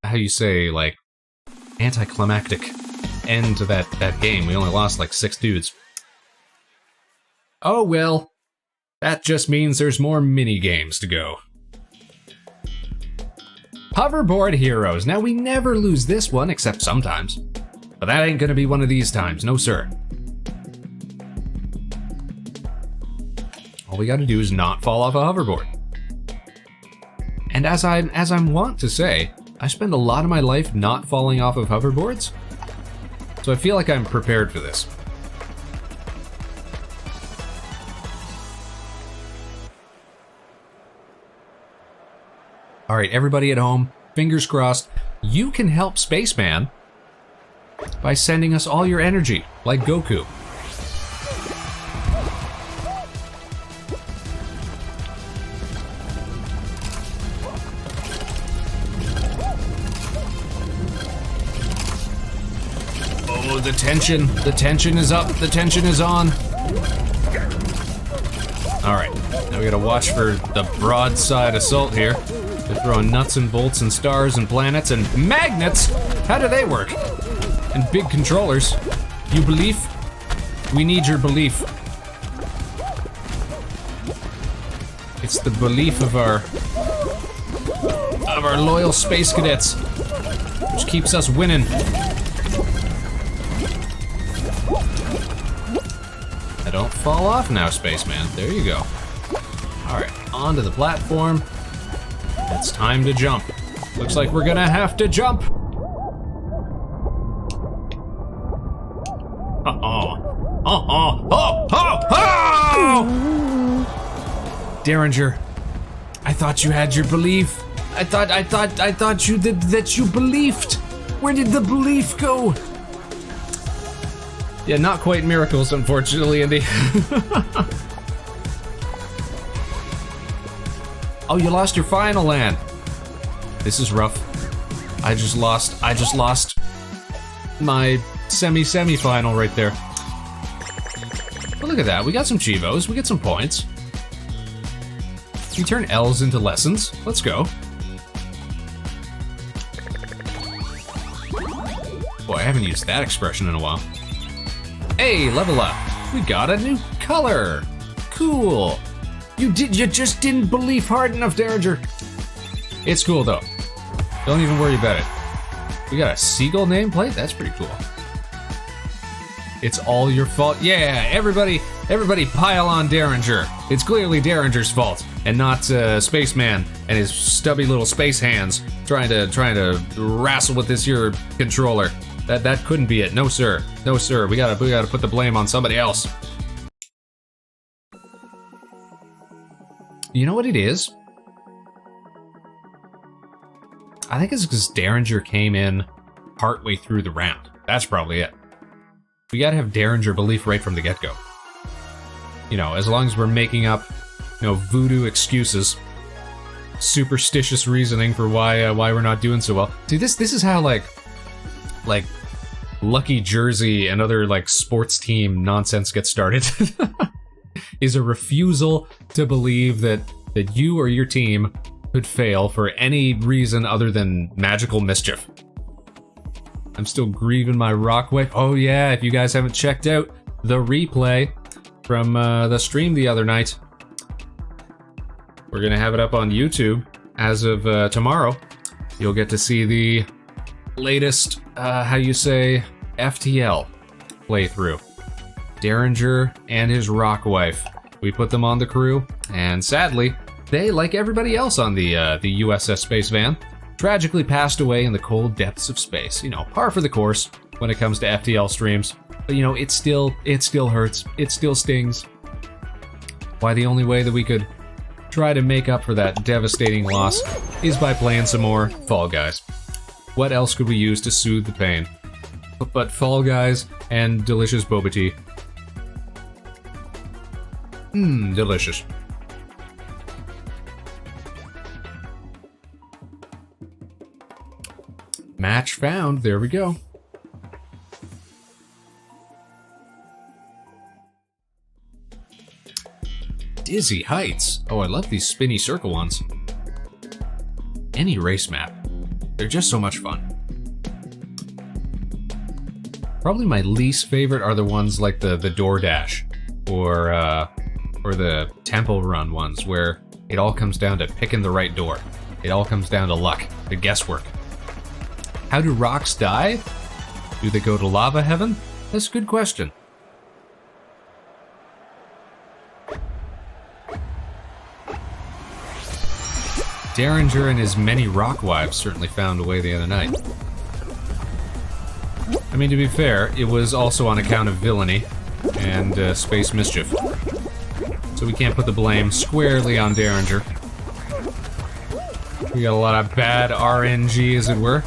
[SPEAKER 2] how you say, like, anticlimactic end to that game. We only lost like 6 dudes. Oh well, that just means there's more mini games to go. Hoverboard Heroes. Now we never lose this one except sometimes. But that ain't gonna be one of these times, no sir. All we gotta do is not fall off a hoverboard. And as I'm wont to say, I spend a lot of my life not falling off of hoverboards. So I feel like I'm prepared for this. All right, everybody at home, fingers crossed, you can help Spaceman by sending us all your energy, like Goku. Oh, the tension is up, the tension is on. All right, now we gotta watch for the broadside assault here. They're throwing nuts and bolts and stars and planets and magnets. How do they work? And big controllers. You believe? We need your belief. It's the belief of our loyal Space Cadets, which keeps us winning. Now don't fall off now, Spaceman. There you go. All right, onto the platform. It's time to jump. Looks like we're gonna have to jump. Derringer, I thought you had your belief. I thought you did that. You believed. Where did the belief go? Yeah, not quite miracles, unfortunately, Indy. Oh, you lost your final land. This is rough. I just lost my semi-final right there. But look at that, we got some Chivos, we get some points. You turn L's into lessons. Let's go. Boy, I haven't used that expression in a while. Hey, level up. We got a new color. Cool. You just didn't believe hard enough, Derringer. It's cool though. Don't even worry about it. We got a seagull nameplate? That's pretty cool. It's all your fault. Yeah, everybody pile on Derringer. It's clearly Derringer's fault, and not Spaceman and his stubby little space hands trying to wrestle with this here controller. That couldn't be it. No sir. No sir. We gotta put the blame on somebody else. You know what it is? I think it's because Derringer came in partway through the round. That's probably it. We gotta have Derringer belief right from the get-go. You know, as long as we're making up voodoo excuses, superstitious reasoning for why we're not doing so well. See, this is how like Lucky Jersey and other like sports team nonsense gets started. Is a refusal to believe that you or your team could fail for any reason other than magical mischief. I'm still grieving my rock wife. Oh yeah, if you guys haven't checked out the replay from the stream the other night, we're gonna have it up on YouTube as of tomorrow. You'll get to see the latest, FTL playthrough. Derringer and his rock wife. We put them on the crew, and sadly, they, like everybody else on the USS Spaceman, tragically passed away in the cold depths of space. Par for the course when it comes to FTL streams. But it still hurts. It still stings. Why the only way that we could try to make up for that devastating loss is by playing some more Fall Guys. What else could we use to soothe the pain? But Fall Guys and delicious boba tea. Delicious. Match found. There we go. Dizzy Heights. Oh, I love these spinny circle ones. Any race map. They're just so much fun. Probably my least favorite are the ones like the DoorDash or the Temple Run ones where it all comes down to picking the right door. It all comes down to luck, to guesswork. How do rocks die? Do they go to lava heaven? That's a good question. Derringer and his many rock wives certainly found a way the other night. I mean, to be fair, it was also on account of villainy and space mischief. So we can't put the blame squarely on Derringer. We got a lot of bad RNG, as it were.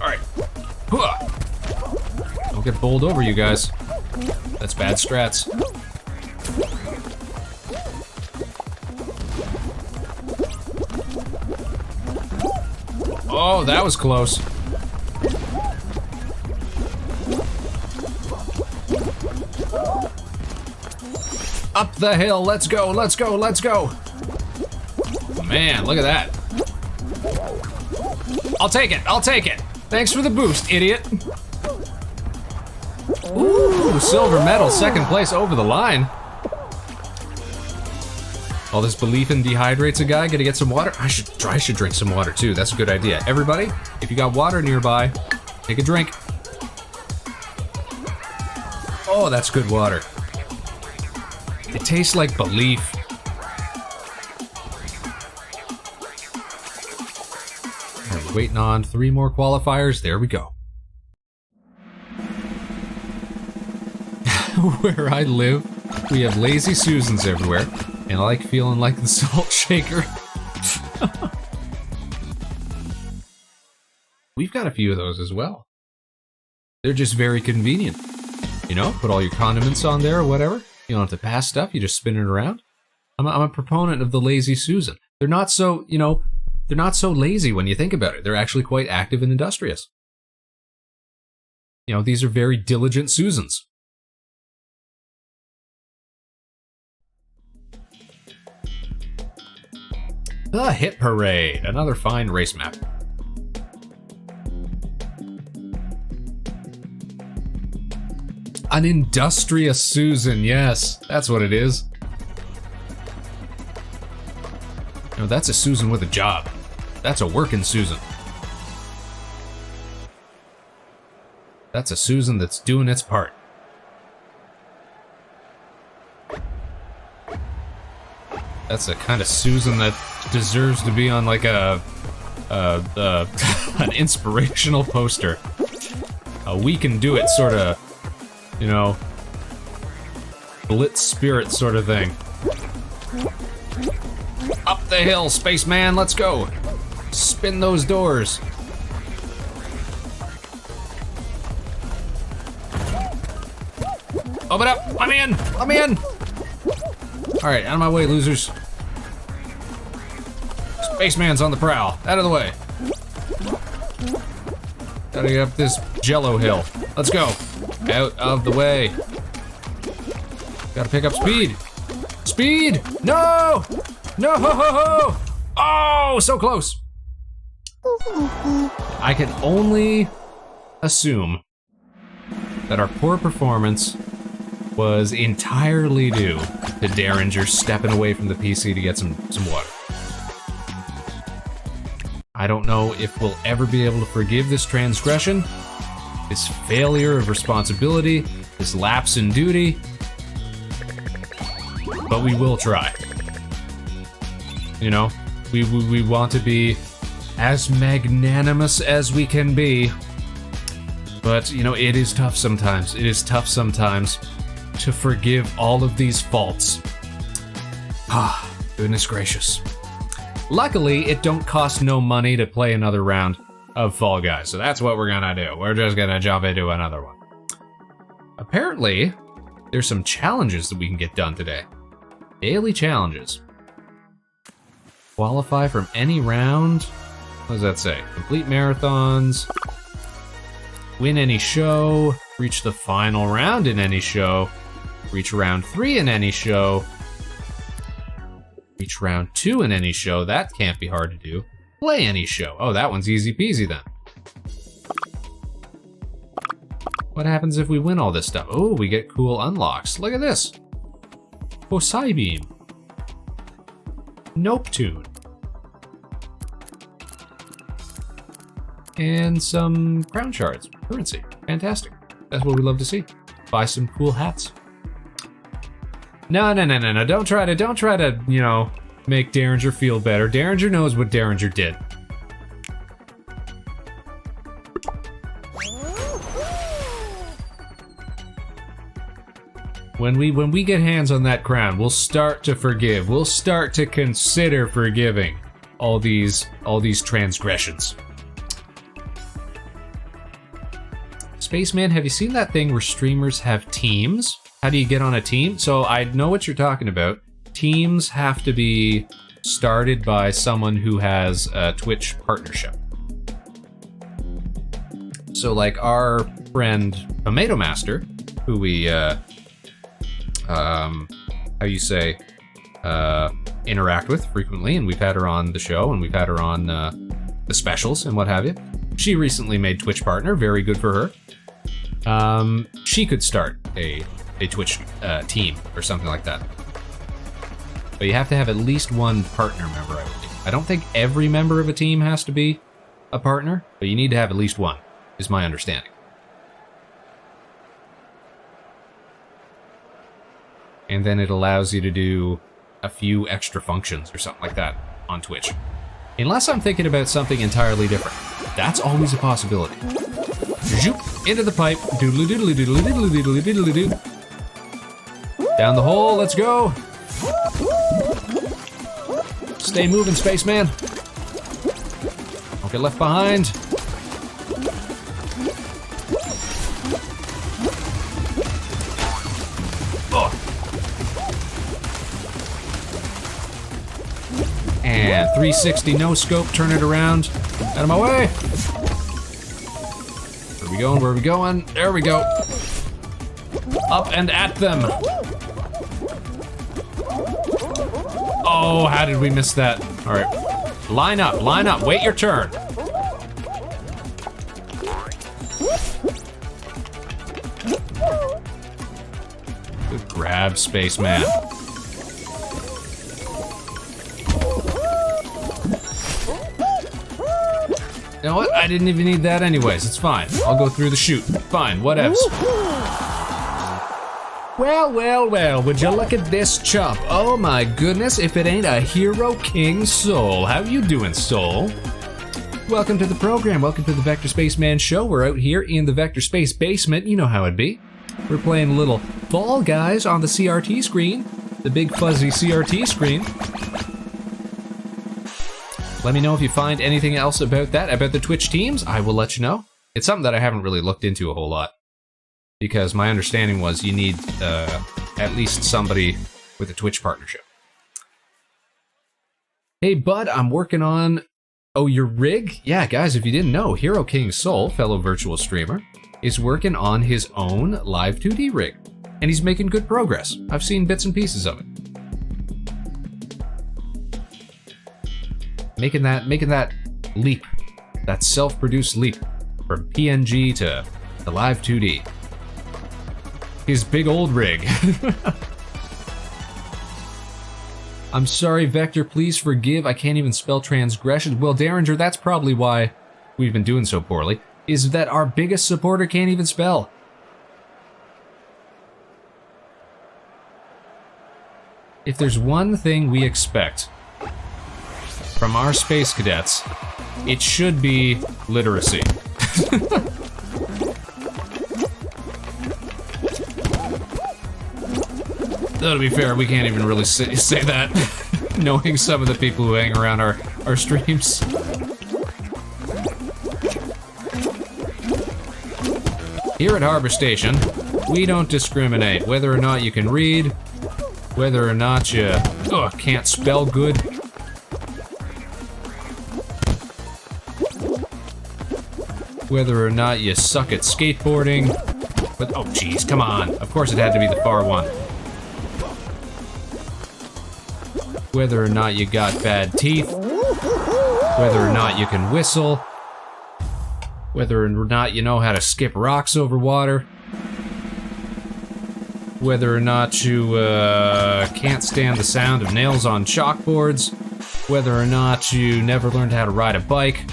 [SPEAKER 2] Alright. Don't get bowled over, you guys. That's bad strats. Oh, that was close. Up the hill, let's go, let's go, let's go. Man, look at that. I'll take it, I'll take it. Thanks for the boost, idiot. Ooh, silver medal, second place over the line. All this belief in dehydrates a guy. Gotta get some water. I should drink some water too. That's a good idea. Everybody, if you got water nearby, take a drink. Oh, that's good water. It tastes like belief. We're waiting on 3 more qualifiers. There we go. Where I live, we have lazy Susans everywhere. And I like feeling like the salt shaker. We've got a few of those as well. They're just very convenient. Put all your condiments on there or whatever. You don't have to pass stuff, you just spin it around. I'm a proponent of the lazy Susan. They're not so, they're not so lazy when you think about it. They're actually quite active and industrious. These are very diligent Susans. The Hit Parade, another fine race map. An industrious Susan, yes, that's what it is. That's a Susan with a job. That's a working Susan. That's a Susan that's doing its part. That's a kind of Susan that deserves to be on like an inspirational poster. A we can do it sort of, blitz spirit sort of thing. Up the hill, Spaceman, let's go. Spin those doors. Open up! Let me in! Let me in! Alright, out of my way, losers. Spaceman's on the prowl. Out of the way. Gotta get up this jello hill. Let's go. Out of the way. Gotta pick up speed. Speed! No! No! Oh, so close. I can only assume that our poor performance was entirely due to Derringer stepping away from the PC to get some water. I don't know if we'll ever be able to forgive this transgression, this failure of responsibility, this lapse in duty, but we will try. You know, we want to be as magnanimous as we can be, but you know, it is tough sometimes. It is tough sometimes to forgive all of these faults. Ah, goodness gracious. Luckily, it don't cost no money to play another round of Fall Guys, so that's what we're gonna do. We're just gonna jump into another one. Apparently, there's some challenges that we can get done today. Daily challenges. Qualify from any round. What does that say? Complete marathons. Win any show. Reach the final round in any show. Reach round 3 in any show. Reach round 2 in any show. That can't be hard to do. Play any show. Oh, that one's easy peasy then. What happens if we win all this stuff? Oh, we get cool unlocks. Look at this. Posai Beam. Nope Tune. And some crown shards. Currency. Fantastic. That's what we love to see. Buy some cool hats. No. Don't try to, you know, make Derringer feel better. Derringer knows what Derringer did. When we get hands on that crown, we'll start to forgive. We'll start to consider forgiving all these transgressions. Spaceman, have you seen that thing where streamers have teams? How do you get on a team? So I know what you're talking about. Teams have to be started by someone who has a Twitch partnership. So like our friend Tomato Master, who we interact with frequently, and we've had her on the show, and we've had her on the specials and what have you. She recently made Twitch partner, very good for her. She could start a Twitch team or something like that. But you have to have at least one partner member, I believe. I don't think every member of a team has to be a partner, but you need to have at least one, is my understanding. And then it allows you to do a few extra functions or something like that on Twitch. Unless I'm thinking about something entirely different. That's always a possibility. Zoop, into the pipe. Doodly doodly doodly doodly doodly doodly doo. Down the hole, let's go. Stay moving, Spaceman. Don't get left behind. And 360 no scope, turn it around. Out of my way. Where are we going? Where are we going? There we go. Up and at them. Oh, how did we miss that? All right. Line up, wait your turn. Good grab, Spaceman. You know what? I didn't even need that anyways. It's fine. I'll go through the chute. Fine, whatevs. Well, would you look at this chump? Oh my goodness, if it ain't a hero king Soul. How you doing, Soul? Welcome to the program. Welcome to the Vector Spaceman show. We're out here in the Vector Space basement. You know how it be. We're playing a little Fall Guys on the CRT screen. The big fuzzy CRT screen. Let me know if you find anything else about that, about the Twitch teams. I will let you know. It's something that I haven't really looked into a whole lot. because my understanding was you need at least somebody with a Twitch partnership. Hey, bud, I'm working on... Oh, your rig? Yeah, guys, if you didn't know, Hero King Soul, fellow virtual streamer, is working on his own live 2D rig. And he's making good progress. I've seen bits and pieces of it. Making that leap. That self-produced leap. From PNG to live 2D. His big old rig. I'm sorry, Vector, please forgive. I can't even spell transgression. Well, Derringer, that's probably why we've been doing so poorly, is that our biggest supporter can't even spell. If there's one thing we expect from our Space Cadets, it should be literacy. Though, to be fair, we can't even really say that, knowing some of the people who hang around our streams. Here at Harbor Station, we don't discriminate whether or not you can read, whether or not you can't spell good. Whether or not you suck at skateboarding. But, oh geez, come on. Of course it had to be the far one. Whether or not you got bad teeth, whether or not you can whistle, whether or not you know how to skip rocks over water, whether or not you can't stand the sound of nails on chalkboards, whether or not you never learned how to ride a bike,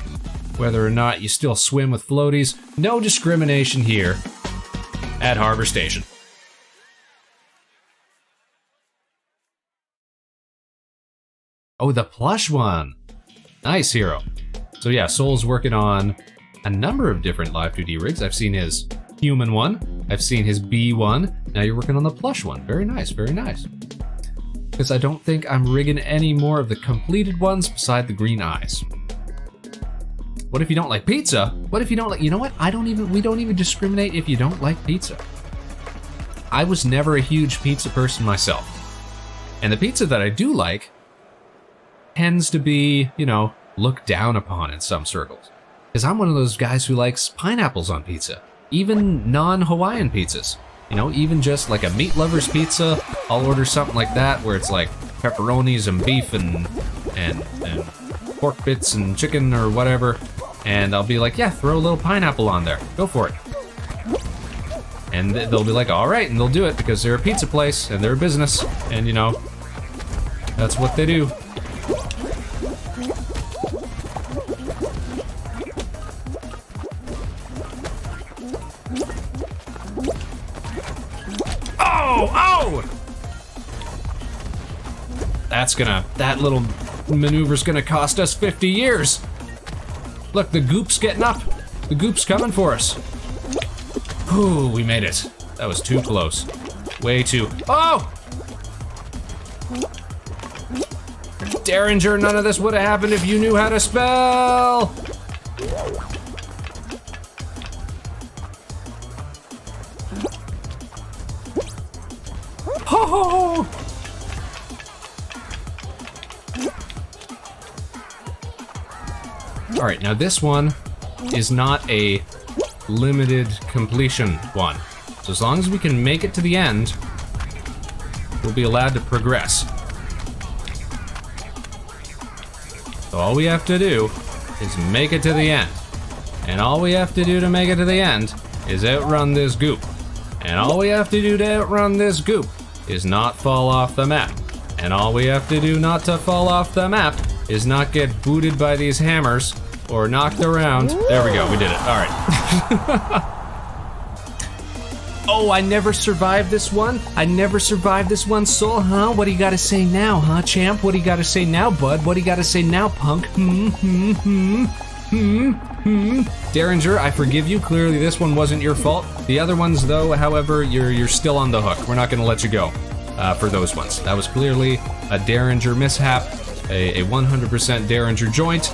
[SPEAKER 2] whether or not you still swim with floaties. No discrimination here at Harbor Station. Oh, the plush one. Nice, Hero. So yeah, Soul's working on a number of different live 2D rigs. I've seen his human one. I've seen his bee one. Now you're working on the plush one. Very nice, very nice. Because I don't think I'm rigging any more of the completed ones beside the green eyes. What if you don't like pizza? What if you don't like... You know what? We don't even discriminate if you don't like pizza. I was never a huge pizza person myself. And the pizza that I do like tends to be, you know, looked down upon in some circles. Because I'm one of those guys who likes pineapples on pizza. Even non-Hawaiian pizzas. You know, even just like a meat lover's pizza, I'll order something like that where it's like pepperonis and beef and pork bits and chicken or whatever. And I'll be like, yeah, throw a little pineapple on there. Go for it. And they'll be like, all right, and they'll do it because they're a pizza place and they're a business. And, you know, that's what they do. Oh! That little maneuver's gonna cost us 50 years. Look, the goop's getting up. The goop's coming for us. Ooh, we made it. That was too close. Way too... Oh! Derringer, none of this would have happened if you knew how to spell! Ho! All right, now this one is not a limited completion one. So as long as we can make it to the end, we'll be allowed to progress. So all we have to do is make it to the end. And all we have to do to make it to the end is outrun this goop. And all we have to do to outrun this goop is not fall off the map. And all we have to do not to fall off the map is not get booted by these hammers or knocked around. There we go, we did it. All right. Oh, I never survived this one? I never survived this one, Soul, huh? What do you gotta say now, huh, champ? What do you gotta say now, bud? What do you gotta say now, punk? Derringer, I forgive you. Clearly this one wasn't your fault. The other ones, though, however, you're still on the hook. We're not gonna let you go for those ones. That was clearly a Derringer mishap, a 100% Derringer joint.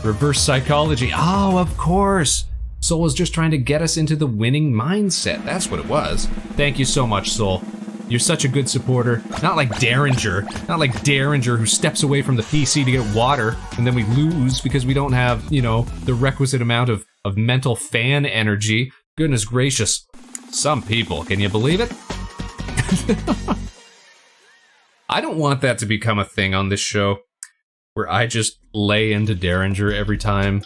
[SPEAKER 2] Reverse psychology. Oh, of course. Soul was just trying to get us into the winning mindset. That's what it was. Thank you so much, Soul. You're such a good supporter. Not like Derringer. Not like Derringer who steps away from the PC to get water and then we lose because we don't have, you know, the requisite amount of mental fan energy. Goodness gracious. Some people, can you believe it? I don't want that to become a thing on this show where I just lay into Derringer every time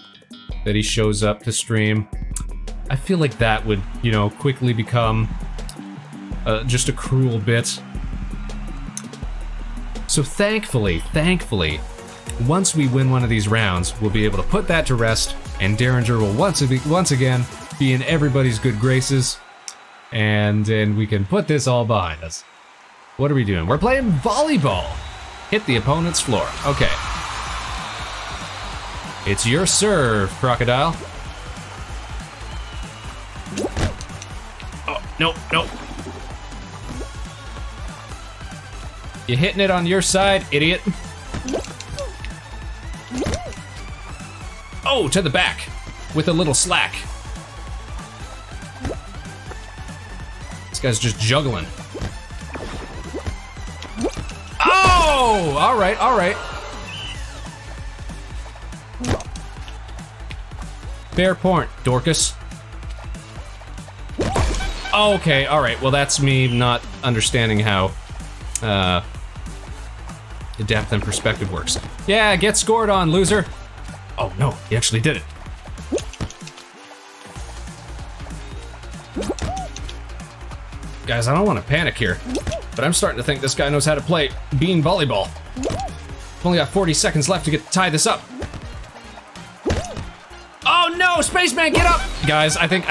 [SPEAKER 2] that he shows up to stream. I feel like that would, you know, quickly become just a cruel bit. So thankfully, once we win one of these rounds, we'll be able to put that to rest, and Derringer will once again be in everybody's good graces, and then we can put this all behind us. What are we doing? We're playing volleyball. Hit the opponent's floor. Okay. It's your serve, Crocodile. Oh, no. You hitting it on your side, idiot. Oh, to the back with a little slack. This guy's just juggling. Oh, all right. Fair point, Dorcas. Okay, all right. Well, that's me not understanding how the depth and perspective works. Yeah, get scored on, loser. Oh no, he actually did it. Guys, I don't want to panic here, but I'm starting to think this guy knows how to play bean volleyball. I've only got 40 seconds left to tie this up. Oh no, Spaceman, get up! Guys, I think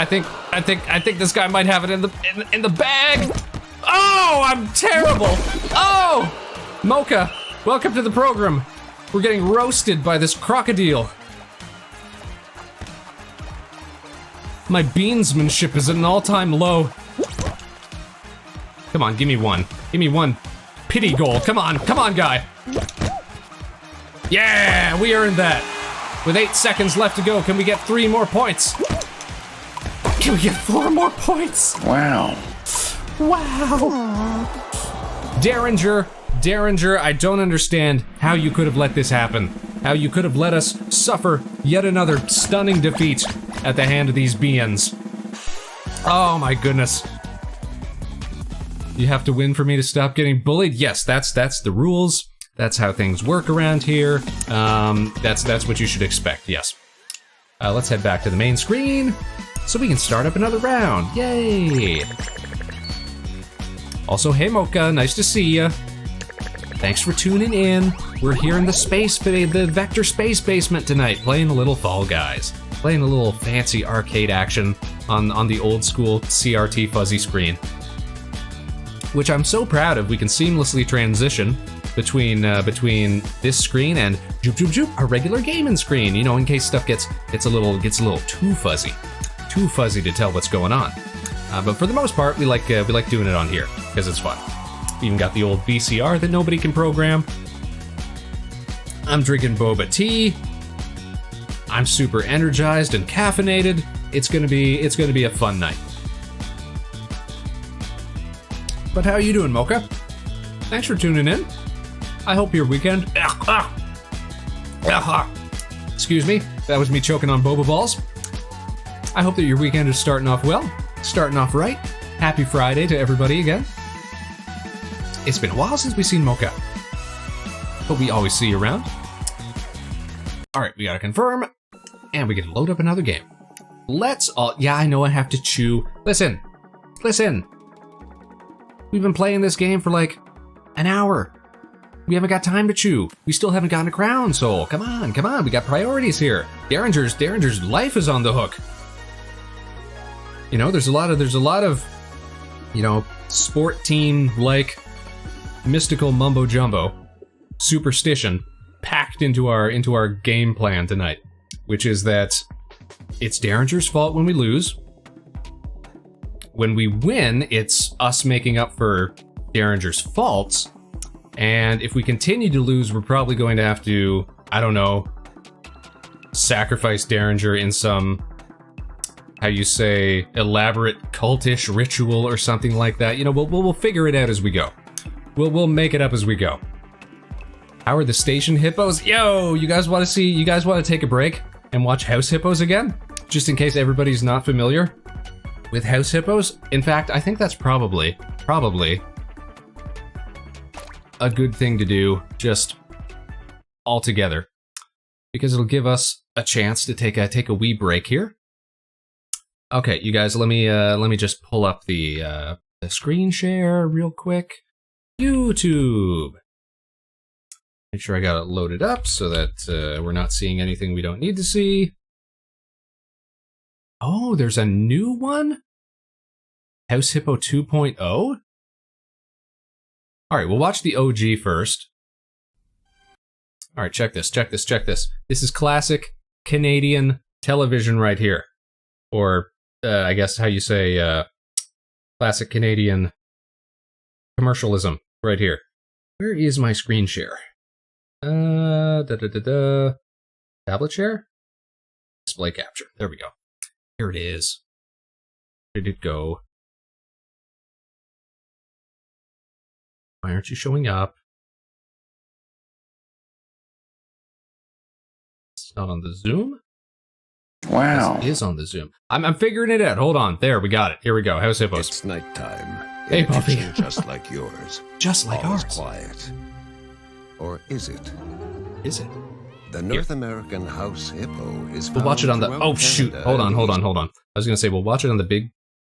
[SPEAKER 2] this guy might have it in the bag. Oh, I'm terrible. Oh, Mocha, welcome to the program. We're getting roasted by this crocodile. My beansmanship is at an all-time low. Come on, give me one. Give me one pity goal. Come on, guy. Yeah, we earned that. With 8 seconds left to go, can we get 3 more points? Can we get 4 more points?
[SPEAKER 3] Wow.
[SPEAKER 2] Derringer, I don't understand how you could have let this happen. How you could have let us suffer yet another stunning defeat at the hand of these beings. Oh my goodness. You have to win for me to stop getting bullied? Yes, that's the rules. That's how things work around here. That's what you should expect, yes. Let's head back to the main screen so we can start up another round. Yay! Also, hey Mocha, nice to see ya. Thanks for tuning in. We're here in the Vector Space Basement tonight, playing a little Fall Guys. Playing a little fancy arcade action on the old school CRT fuzzy screen. Which I'm so proud of. We can seamlessly transition between this screen and our regular gaming screen. You know, in case stuff gets a little too fuzzy to tell what's going on. But for the most part, we like doing it on here because it's fun. We even got the old VCR that nobody can program. I'm drinking boba tea. I'm super energized and caffeinated. It's gonna be a fun night. But how are you doing, Mocha? Thanks for tuning in. I hope your weekend... Excuse me, that was me choking on boba balls. I hope that your weekend is starting off well, starting off right. Happy Friday to everybody again. It's been a while since we've seen Mocha. Hope we always see you around. Alright, we gotta confirm, and we can load up another game. Yeah, I know I have to chew. Listen. We've been playing this game for like an hour. We haven't got time to chew. We still haven't gotten a crown, Soul. Come on. We got priorities here. Derringer's life is on the hook. You know, there's a lot of, you know, sport team like mystical mumbo jumbo superstition packed into our game plan tonight, which is that it's Derringer's fault when we lose. When we win, it's us making up for Derringer's faults. And if we continue to lose, we're probably going to have to, I don't know, sacrifice Derringer in some how you say, elaborate cultish ritual or something like that. You know, we'll figure it out as we go. We'll make it up as we go. How are the station hippos? Yo, you guys want to take a break and watch House Hippos again? Just in case everybody's not familiar with House Hippos. In fact, I think that's probably a good thing to do just all together, because it'll give us a chance to take a wee break here. Okay, you guys, let me just pull up the screen share real quick. YouTube. Make sure I got it loaded up so that we're not seeing anything we don't need to see. Oh, there's a new one? House Hippo 2.0? All right, we'll watch the OG first. All right, check this. This is classic Canadian television right here. Or, I guess how you say, classic Canadian commercialism right here. Where is my screen share? Tablet share? Display capture. There we go. Here it is. Where did it go? Why aren't you showing up? It's not on the Zoom?
[SPEAKER 3] Wow.
[SPEAKER 2] It is on the Zoom. I'm figuring it out. Hold on. There, we got it. Here we go. House Hippos.
[SPEAKER 4] It's nighttime.
[SPEAKER 2] Hey,
[SPEAKER 4] in a
[SPEAKER 2] Buffy.
[SPEAKER 4] kitchen just like yours.
[SPEAKER 2] Just like
[SPEAKER 4] All is
[SPEAKER 2] ours.
[SPEAKER 4] quiet. Or is it?
[SPEAKER 2] Is it?
[SPEAKER 4] The North American House Hippo is
[SPEAKER 2] We'll watch it on the...
[SPEAKER 4] found
[SPEAKER 2] Oh,
[SPEAKER 4] throughout
[SPEAKER 2] shoot.
[SPEAKER 4] Canada
[SPEAKER 2] Hold
[SPEAKER 4] and
[SPEAKER 2] on. I was going to say, we'll watch it on the big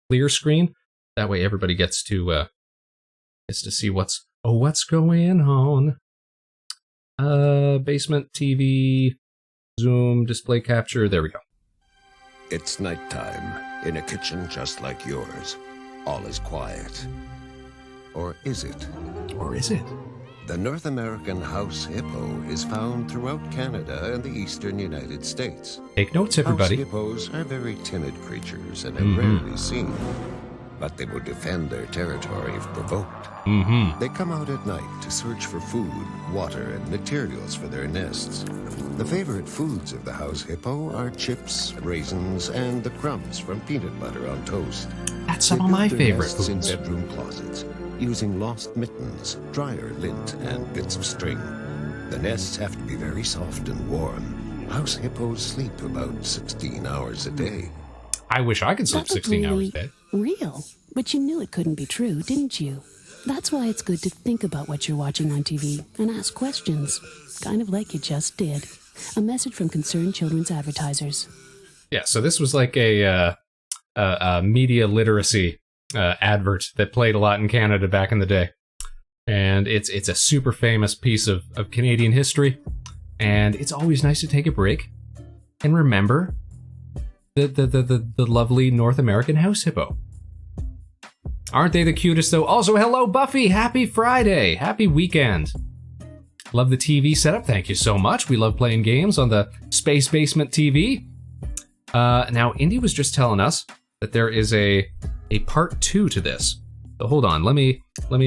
[SPEAKER 2] clear screen. That way everybody gets to see what's going on. Basement TV, Zoom, display capture. There we go.
[SPEAKER 4] It's nighttime in a kitchen just like yours. All is quiet. Or is it?
[SPEAKER 2] Or is it?
[SPEAKER 4] The North American House Hippo is found throughout Canada and the eastern United States.
[SPEAKER 2] Take notes, everybody.
[SPEAKER 4] House hippos are very timid creatures and are rarely seen, but they will defend their territory if provoked. They come out at night to search for food, water, and materials for their nests. The favorite foods of the house hippo are chips, raisins, and the crumbs from peanut butter on toast.
[SPEAKER 2] That's
[SPEAKER 4] They
[SPEAKER 2] some of my
[SPEAKER 4] build their
[SPEAKER 2] favorite
[SPEAKER 4] nests
[SPEAKER 2] foods.
[SPEAKER 4] in bedroom closets, using lost mittens, dryer lint, and bits of string. The nests have to be very soft and warm. House hippos sleep about 16 hours a day.
[SPEAKER 2] I wish I could sleep 16 hours a day.
[SPEAKER 5] Real, but you knew it couldn't be true, didn't you? That's why it's good to think about what you're watching on TV and ask questions, kind of like you just did. A message from Concerned Children's Advertisers.
[SPEAKER 2] Yeah, so this was like a media literacy advert that played a lot in Canada back in the day. And it's a super famous piece of Canadian history. And it's always nice to take a break and remember the lovely North American house hippo. Aren't they the cutest, though? Also, hello, Buffy! Happy Friday! Happy weekend! Love the TV setup. Thank you so much. We love playing games on the Space Basement TV. Now, Indy was just telling us that there is a part 2 to this. So hold on. Let me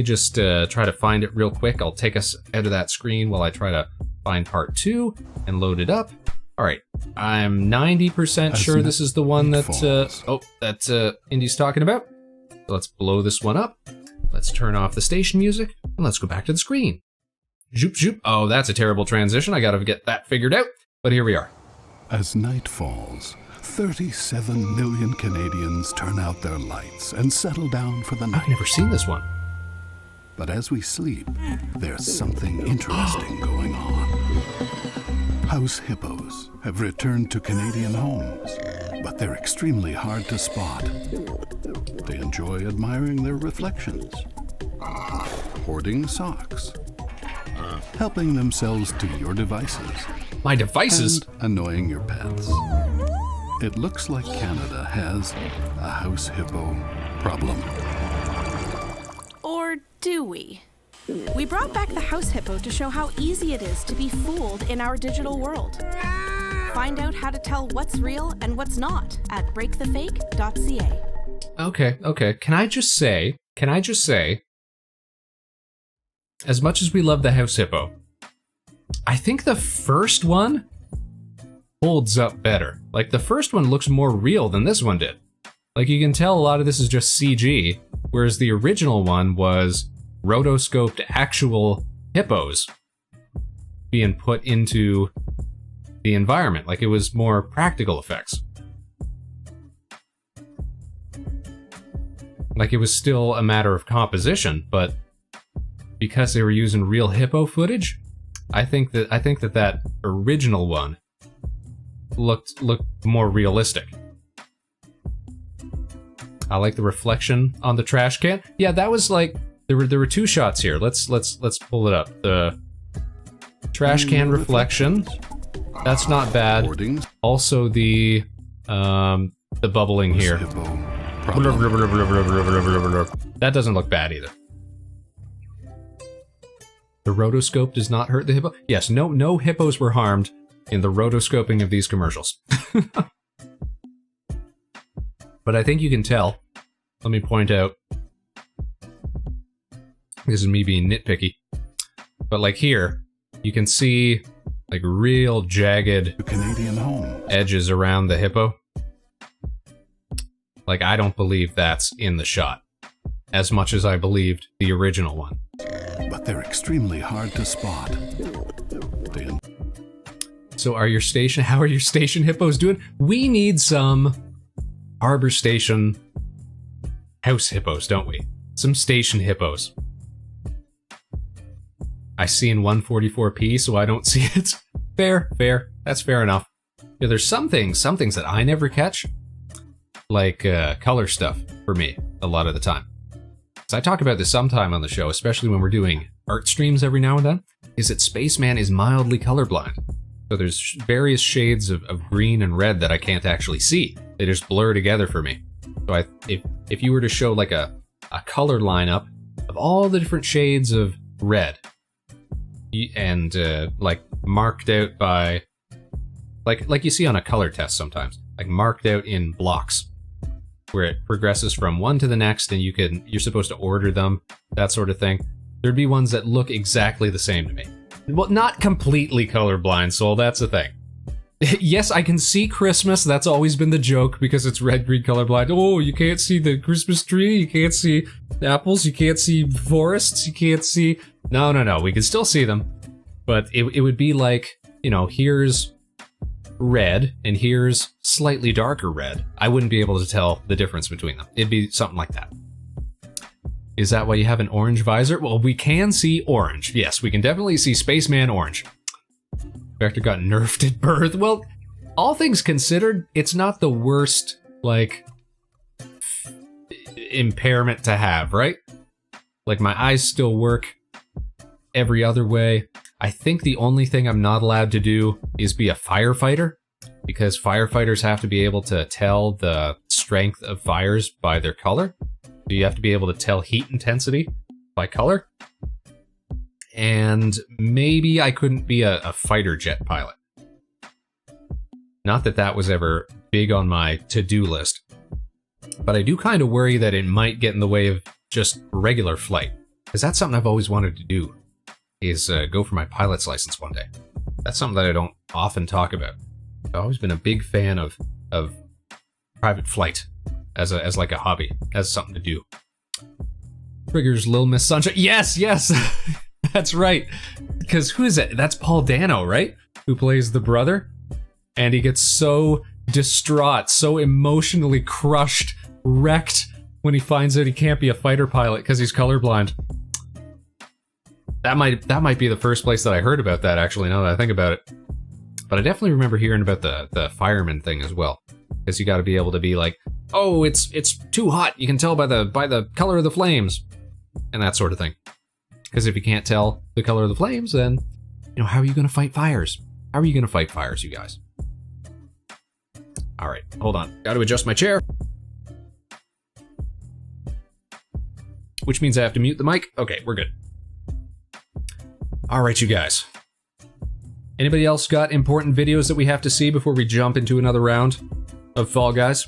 [SPEAKER 2] just try to find it real quick. I'll take us out of that screen while I try to find part 2 and load it up. All right. I'm 90% sure this is the one that Indy's talking about. So let's blow this one up. Let's turn off the station music and let's go back to the screen. Zoop, zoop. Oh, that's a terrible transition. I gotta get that figured out. But here we are.
[SPEAKER 6] As night falls, 37 million Canadians turn out their lights and settle down for the night.
[SPEAKER 2] I've never seen this one.
[SPEAKER 6] But as we sleep, there's something interesting going on. House hippos have returned to Canadian homes, but they're extremely hard to spot. They enjoy admiring their reflections, hoarding socks, helping themselves to your devices,
[SPEAKER 2] My devices?
[SPEAKER 6] and annoying your pets. It looks like Canada has a house hippo problem.
[SPEAKER 7] Or do we? We brought back the House Hippo to show how easy it is to be fooled in our digital world. Find out how to tell what's real and what's not at breakthefake.ca.
[SPEAKER 2] Okay. Can I just say, as much as we love the House Hippo, I think the first one holds up better. Like, the first one looks more real than this one did. Like, you can tell a lot of this is just CG, whereas the original one was rotoscoped actual hippos being put into the environment. Like, it was more practical effects. Like, it was still a matter of composition, but because they were using real hippo footage, I think that original one looked more realistic. I like the reflection on the trash can. Yeah, that was like there were two shots here. Let's pull it up. The trash can reflection. That's not bad. Also the bubbling here. That doesn't look bad either. The rotoscope does not hurt the hippo. Yes, no hippos were harmed in the rotoscoping of these commercials. But I think you can tell. Let me point out. This is me being nitpicky. But like here, you can see like real jagged
[SPEAKER 6] Canadian home
[SPEAKER 2] edges around the hippo. Like, I don't believe that's in the shot as much as I believed the original one.
[SPEAKER 6] but they're extremely hard to spot.
[SPEAKER 2] So how are your station hippos doing? We need some Harbor Station house hippos, don't we? Some station hippos. I see in 144p, so I don't see it. Fair. That's fair enough. Yeah, there's some things that I never catch, like color stuff for me a lot of the time. So I talk about this sometime on the show, especially when we're doing art streams every now and then, is that Spaceman is mildly colorblind. So there's various shades of green and red that I can't actually see. They just blur together for me. So if you were to show like a color lineup of all the different shades of red, and like marked out by, like you see on a color test sometimes, like marked out in blocks, where it progresses from one to the next, and you're supposed to order them, that sort of thing. There'd be ones that look exactly the same to me. Well, not completely colorblind, Soul, that's the thing. Yes, I can see Christmas, that's always been the joke, because it's red, green, colorblind. Oh, you can't see the Christmas tree, you can't see apples, you can't see forests, you can't see... No, we can still see them. But it would be like, you know, here's red, and here's slightly darker red. I wouldn't be able to tell the difference between them. It'd be something like that. Is that why you have an orange visor? Well, we can see orange. Yes, we can definitely see Spaceman orange. Vector got nerfed at birth. Well, all things considered, it's not the worst, like, impairment to have, right? Like, my eyes still work every other way. I think the only thing I'm not allowed to do is be a firefighter, because firefighters have to be able to tell the strength of fires by their color. So you have to be able to tell heat intensity by color. And maybe I couldn't be a fighter jet pilot. Not that that was ever big on my to-do list. But I do kind of worry that it might get in the way of just regular flight. Because that's something I've always wanted to do, is go for my pilot's license one day. That's something that I don't often talk about. I've always been a big fan of private flight as like a hobby, as something to do. Triggers Lil Miss Sunshine. Yes! That's right. Because who is it? That's Paul Dano, right? Who plays the brother? And he gets so distraught, so emotionally crushed, wrecked when he finds out he can't be a fighter pilot because he's colorblind. That might be the first place that I heard about that, actually, now that I think about it. But I definitely remember hearing about the fireman thing as well. Because you gotta be able to be like, oh, it's too hot, you can tell by the color of the flames. And that sort of thing. Because if you can't tell the color of the flames, then, you know, how are you gonna fight fires? How are you gonna fight fires, you guys? Alright, hold on. Gotta adjust my chair. Which means I have to mute the mic. Okay, we're good. Alright, you guys. Anybody else got important videos that we have to see before we jump into another round of Fall Guys?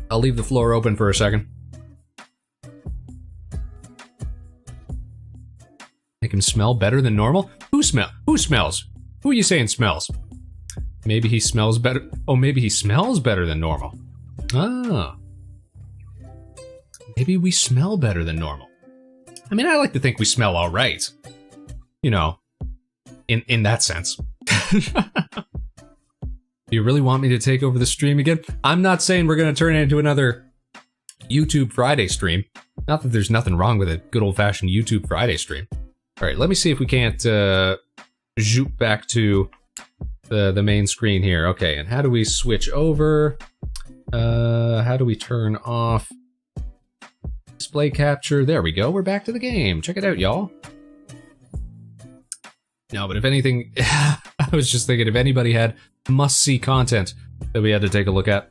[SPEAKER 2] I'll leave the floor open for a second. Make him smell better than normal? Who smells? Who are you saying smells? Maybe he smells better. Oh, maybe he smells better than normal. Ah. Maybe we smell better than normal. I mean, I like to think we smell all right. You know, in that sense. Do you really want me to take over the stream again? I'm not saying we're going to turn it into another YouTube Friday stream. Not that there's nothing wrong with a good old-fashioned YouTube Friday stream. All right, let me see if we can't zoop back to the main screen here. Okay, and how do we switch over? How do we turn off display capture? There we go. We're back to the game. Check it out, y'all. No, but if anything, I was just thinking if anybody had must-see content that we had to take a look at,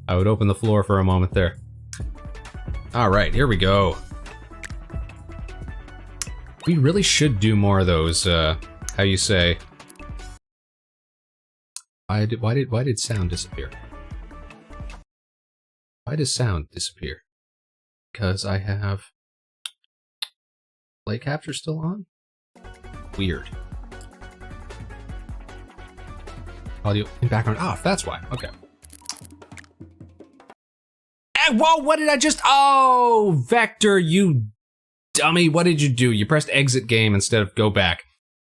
[SPEAKER 2] I would open the floor for a moment there. All right, here we go. We really should do more of those, how you say... Why did sound disappear? Why does sound disappear? Because I have... Play capture still on? Weird. Audio in background off, that's why. Okay. Hey, whoa, what did I just... Oh, Vector, you dummy. What did you do? You pressed exit game instead of go back.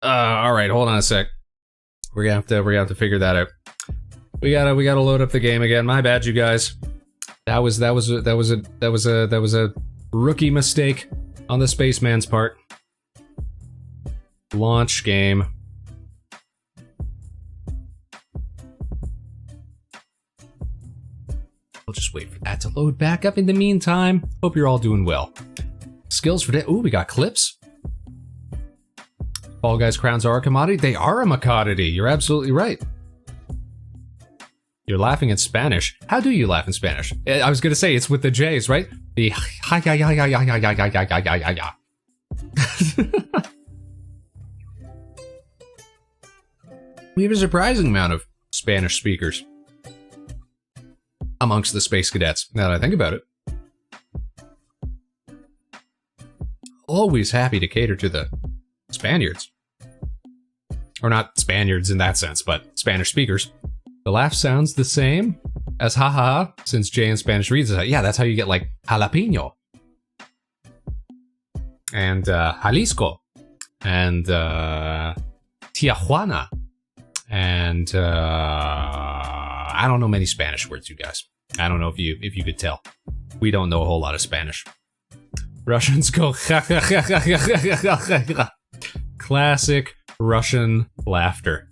[SPEAKER 2] Alright, hold on a sec. We're gonna have to figure that out. We gotta load up the game again. My bad, you guys. That was a rookie mistake on the Spaceman's part. Launch game. We'll just wait for that to load back up in the meantime. Hope you're all doing well. Skills for Ooh, we got clips. Fall Guys crowns are a commodity. They are a commodity. You're absolutely right. You're laughing in Spanish. How do you laugh in Spanish? I was gonna say it's with the J's, right? The ha ya ya ya ya ya ya ya ya ya ya ya. We have a surprising amount of Spanish speakers amongst the Space Cadets, now that I think about it. Always happy to cater to the Spaniards. Or not Spaniards in that sense, but Spanish speakers. The laugh sounds the same as haha, since J in Spanish reads it. Yeah, that's how you get like jalapeno. And Jalisco. And Tijuana. And I don't know many Spanish words, you guys. I don't know if you could tell. We don't know a whole lot of Spanish. Russians go classic Russian laughter.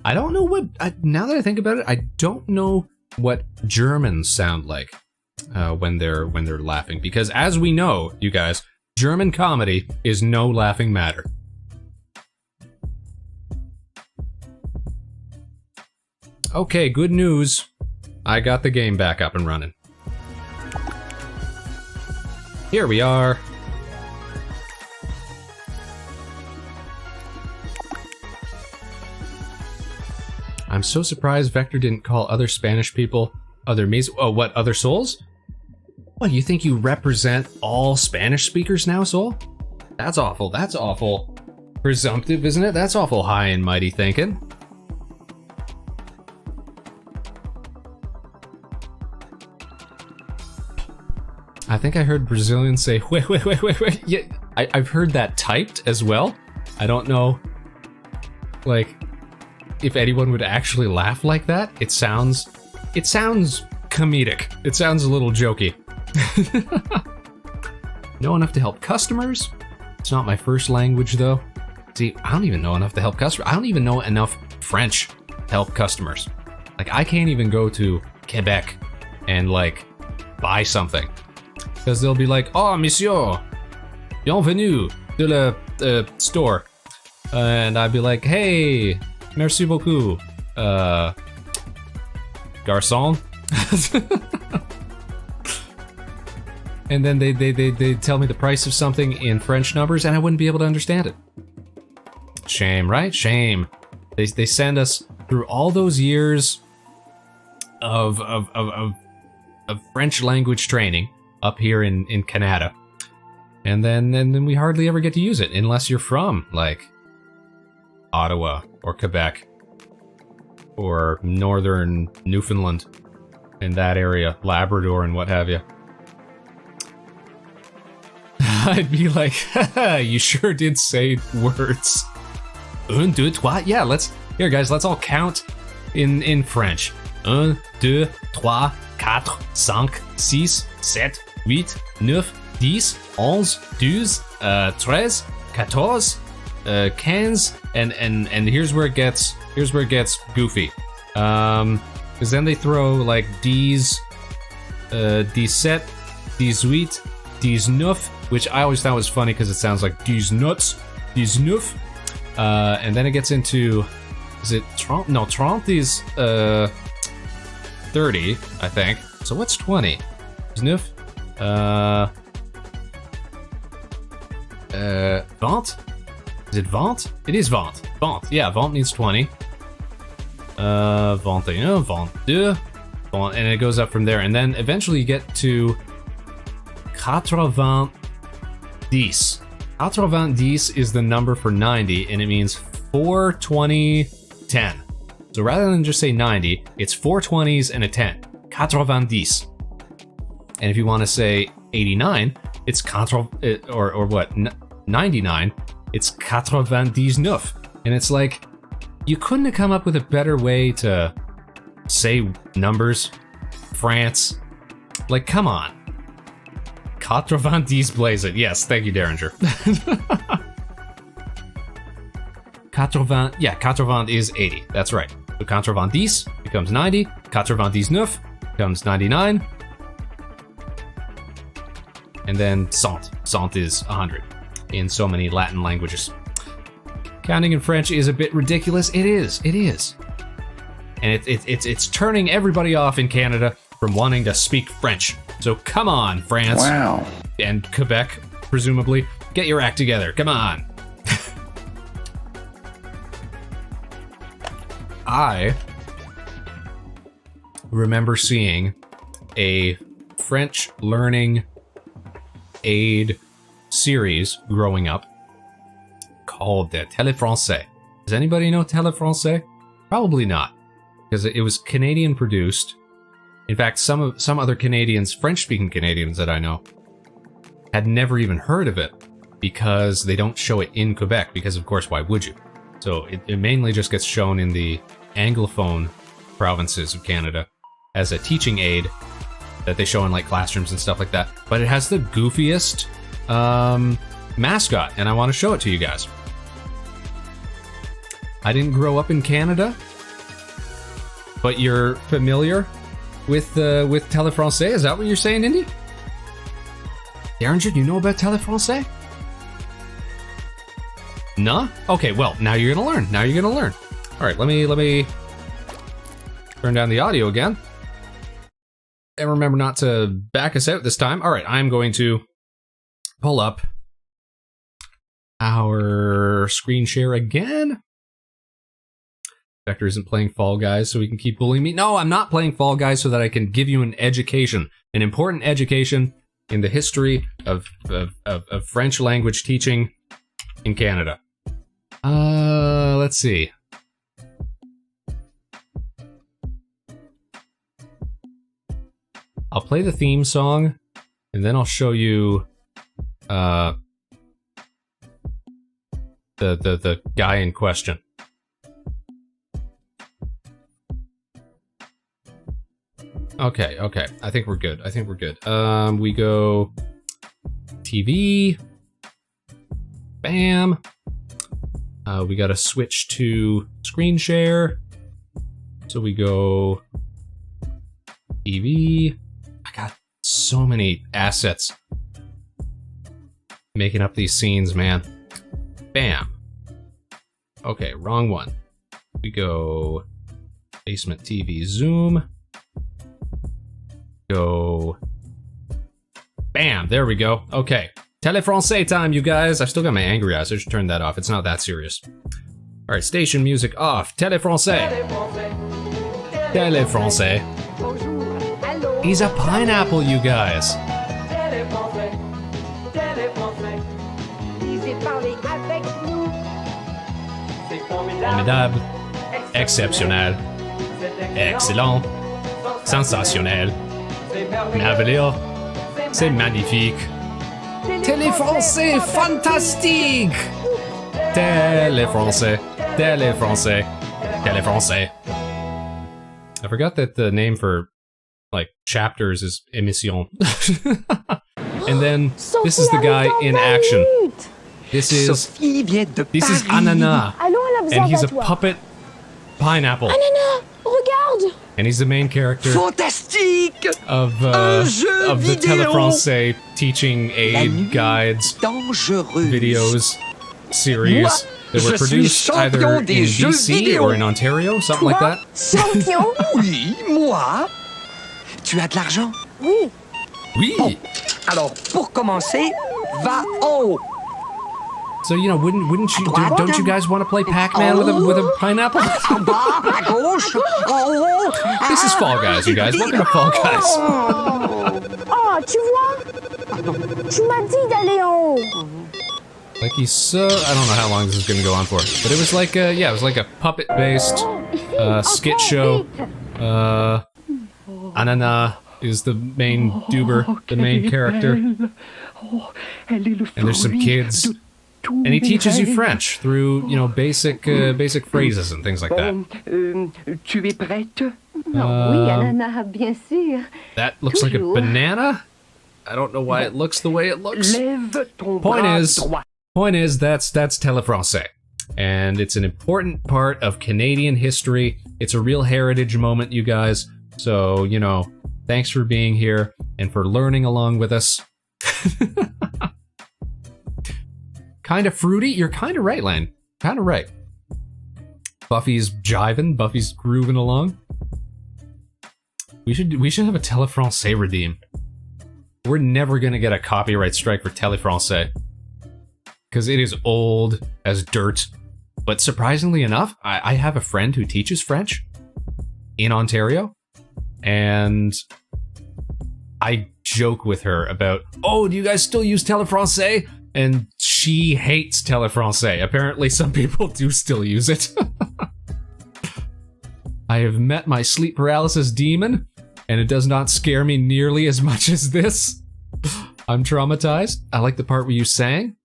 [SPEAKER 2] I don't know what, now that I think about it, I don't know what Germans sound like when they're laughing, because as we know, you guys, German comedy is no laughing matter. Okay, good news. I got the game back up and running. Here we are. I'm so surprised Vector didn't call other Spanish people other me's. Oh, what, other souls? What, you think you represent all Spanish speakers now, Soul? That's awful. That's awful presumptive, isn't it? That's awful high and mighty thinking. I think I heard Brazilians say, wait. Yeah, I've heard that typed as well. I don't know, like, if anyone would actually laugh like that. It sounds comedic. It sounds a little jokey. Know enough to help customers? It's not my first language, though. See, I don't even know enough to help customers. I don't even know enough French to help customers. Like, I can't even go to Quebec and, like, buy something. Because they'll be like, oh, monsieur, bienvenue to the store. And I'd be like, hey, merci beaucoup, garçon. And then they tell me the price of something in French numbers, and I wouldn't be able to understand it. Shame, right? Shame. They send us through all those years of French language training up here in Canada, and then we hardly ever get to use it unless you're from like Ottawa or Quebec or northern Newfoundland in that area, Labrador and what have you. I'd be like, haha, you sure did say words. Un, deux, trois. Yeah, here guys, let's all count in French. Un, deux, trois, quatre, cinq, six, sept, huit, neuf, 10, 11, 12, 13, 14, 15, and here's where it gets goofy. Because then they throw like 10, 17, 18, 19, which I always thought was funny because it sounds like 19, 19, and then it gets into, is it 30? No, 30 is 30, I think. So what's 20? 19, 20? Is it 20? It is 20. 20. Yeah, 20 means 20. 21, 22, and it goes up from there. And then eventually you get to 90. 90 is the number for 90, and it means 4, 20, 10. So rather than just say 90, it's 4 20s and a 10. 90. And if you want to say 89, it's 99, it's 99. And it's like, you couldn't have come up with a better way to say numbers, France. Like, come on. 90 blaze it. Yes, thank you, Derringer. 80, yeah, 80 is 80. That's right. So 90 becomes 90, 99 becomes 99, and then cent is 100 in so many Latin languages. Counting in French is a bit ridiculous. It is. And it's turning everybody off in Canada from wanting to speak French. So come on, France.
[SPEAKER 3] Wow.
[SPEAKER 2] And Quebec, presumably. Get your act together. Come on. I remember seeing a French learning aid series growing up called Télé Français. Does anybody know Télé Français? Probably not, because it was Canadian produced. In fact, some other Canadians, French-speaking Canadians that I know, had never even heard of it because they don't show it in Quebec, because of course, why would you? So it mainly just gets shown in the Anglophone provinces of Canada as a teaching aid that they show in like classrooms and stuff like that. But it has the goofiest mascot, and I want to show it to you guys. I didn't grow up in Canada, but you're familiar with Télé Français? Is that what you're saying, Indy? Derringer, do you know about Télé Français? No? Okay, well, now you're gonna learn. All right, let me turn down the audio again. And remember not to back us out this time. All right, I'm going to pull up our screen share again. Vector isn't playing Fall Guys so he can keep bullying me. No, I'm not playing Fall Guys so that I can give you an education, an important education in the history of French language teaching in Canada. Let's see. I'll play the theme song, and then I'll show you the guy in question. Okay. I think we're good. We go TV. Bam. We gotta switch to screen share. So we go TV. I got so many assets making up these scenes, man. Bam. Okay, wrong one. We go basement TV zoom. Go. Bam, there we go. Okay. Télé Français time, you guys. I've still got my angry eyes. I should turn that off. It's not that serious. All right, station music off. Télé Français. Télé Français. He's a pineapple, you guys. Formidable. Exceptionnel. Excellent. Sensationnel. Merveilleux. C'est magnifique. Téléfrançais fantastique. Téléfrançais. Téléfrançais. Téléfrançais. I forgot that the name for, like, chapters is émission. And then, this is the guy in action. This is Ananas. And he's a puppet pineapple.
[SPEAKER 3] Ananas, regarde!
[SPEAKER 2] And he's the main character
[SPEAKER 8] Fantastique!
[SPEAKER 2] of the Telefrancais teaching aid guides, videos, series that were produced either in BC or in Ontario, something like that.
[SPEAKER 3] Champion?
[SPEAKER 8] Oui, moi. Tu as de l'argent?
[SPEAKER 3] Oui.
[SPEAKER 2] Oui.
[SPEAKER 8] Alors, pour commencer, va en haut.
[SPEAKER 2] So, you know, wouldn't you, don't you guys want to play Pac-Man with a pineapple?
[SPEAKER 8] En bas, à gauche, en haut.
[SPEAKER 2] This is Fall Guys, you guys. Welcome to Fall Guys.
[SPEAKER 3] Oh, tu vois? Tu m'as dit d'aller en haut.
[SPEAKER 2] Like he's so... I don't know how long this is going to go on for. But it was like a... Yeah, it was like a puppet-based skit show. Anana is the main duber, the main character. And there's some kids. And he teaches you French through, you know, basic phrases and things like that.
[SPEAKER 8] Tu es prête?
[SPEAKER 3] Oui, ananas, bien sûr.
[SPEAKER 2] That looks like a banana? I don't know why it looks the way it looks.
[SPEAKER 8] Lève ton bras droit.
[SPEAKER 2] Point is, that's Telefrancais. And it's an important part of Canadian history. It's a real heritage moment, you guys. So, you know, thanks for being here and for learning along with us. Kind of fruity? You're kind of right, Len. Kind of right. Buffy's jiving. Buffy's grooving along. We should have a Telefrancais redeem. We're never gonna get a copyright strike for Telefrancais. Because it is old as dirt. But surprisingly enough, I have a friend who teaches French in Ontario. And I joke with her about, oh, do you guys still use Telefrancais? And she hates Telefrancais. Apparently some people do still use it. I have met my sleep paralysis demon, and it does not scare me nearly as much as this. I'm traumatized. I like the part where you sang.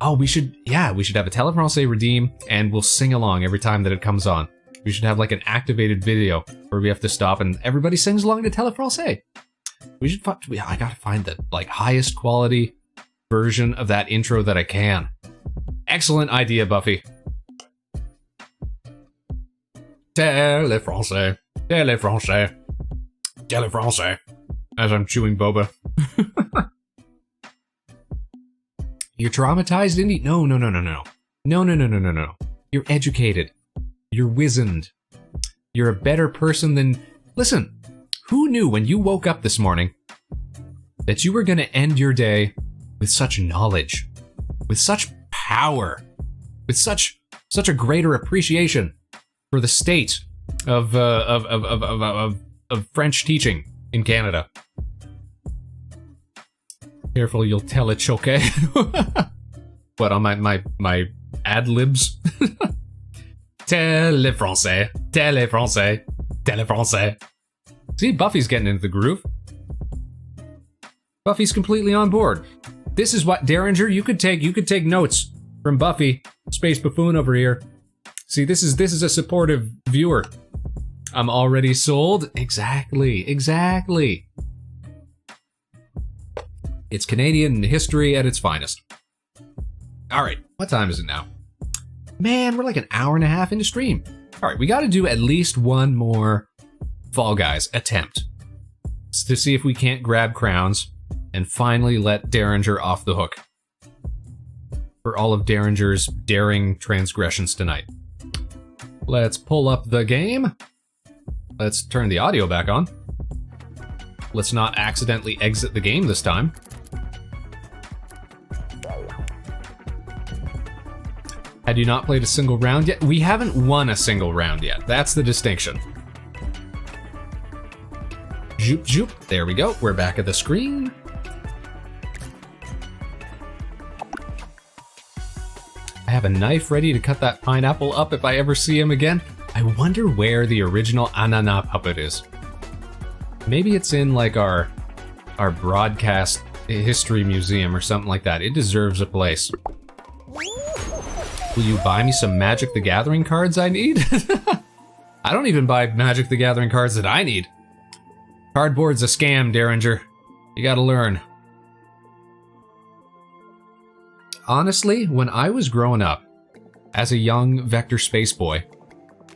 [SPEAKER 2] Oh, we should have a Telefrancais redeem, and we'll sing along every time that it comes on. We should have like an activated video where we have to stop and everybody sings along to Telefrancais. We should I gotta find the like highest quality version of that intro that I can. Excellent idea, Buffy. Telefrancais. Telefrancais. Telefrancais. As I'm chewing boba. You're traumatized, Indy? No. No. You're educated. You're wizened. You're a better person than... Listen, who knew when you woke up this morning that you were going to end your day with such knowledge, with such power, with such a greater appreciation for the state of French teaching in Canada? Careful, you'll tell it, okay? What, on my ad-libs? Telefrancais, Telefrancais, Telefrancais. See, Buffy's getting into the groove. Buffy's completely on board. This is what, Derringer, you could take notes from Buffy, Space Buffoon over here. See, this is a supportive viewer. I'm already sold. Exactly. It's Canadian history at its finest. Alright, what time is it now? Man, we're like an hour and a half into stream. Alright, we gotta do at least one more Fall Guys attempt to see if we can't grab crowns and finally let Derringer off the hook for all of Derringer's daring transgressions tonight. Let's pull up the game. Let's turn the audio back on. Let's not accidentally exit the game this time. Had you not played a single round yet? We haven't won a single round yet. That's the distinction. Zoop, zoop. There we go. We're back at the screen. have a knife ready to cut that pineapple up if I ever see him again. I wonder where the original Anana puppet is. Maybe it's in like our broadcast history museum or something like that. It deserves a place. Will you buy me some Magic the Gathering cards I need? I don't even buy Magic the Gathering cards that I need. Cardboard's a scam, Derringer. You gotta learn. Honestly, when I was growing up, as a young Vector Space Boy,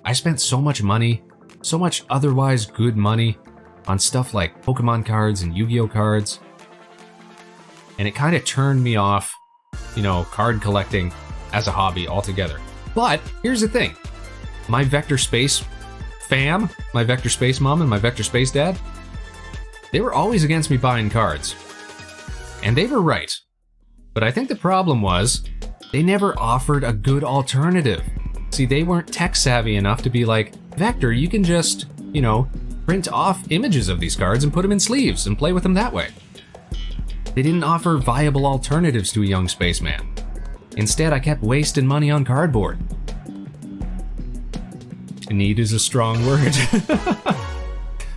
[SPEAKER 2] I spent so much money, so much otherwise good money, on stuff like Pokemon cards and Yu-Gi-Oh cards. And it kind of turned me off, you know, card collecting as a hobby altogether. But here's the thing. My Vector Space fam, my Vector Space mom and my Vector Space dad, they were always against me buying cards. And they were right. But I think the problem was, they never offered a good alternative. See, they weren't tech savvy enough to be like, Vector, you can just, you know, print off images of these cards and put them in sleeves and play with them that way. They didn't offer viable alternatives to a young spaceman. Instead, I kept wasting money on cardboard. Need is a strong word.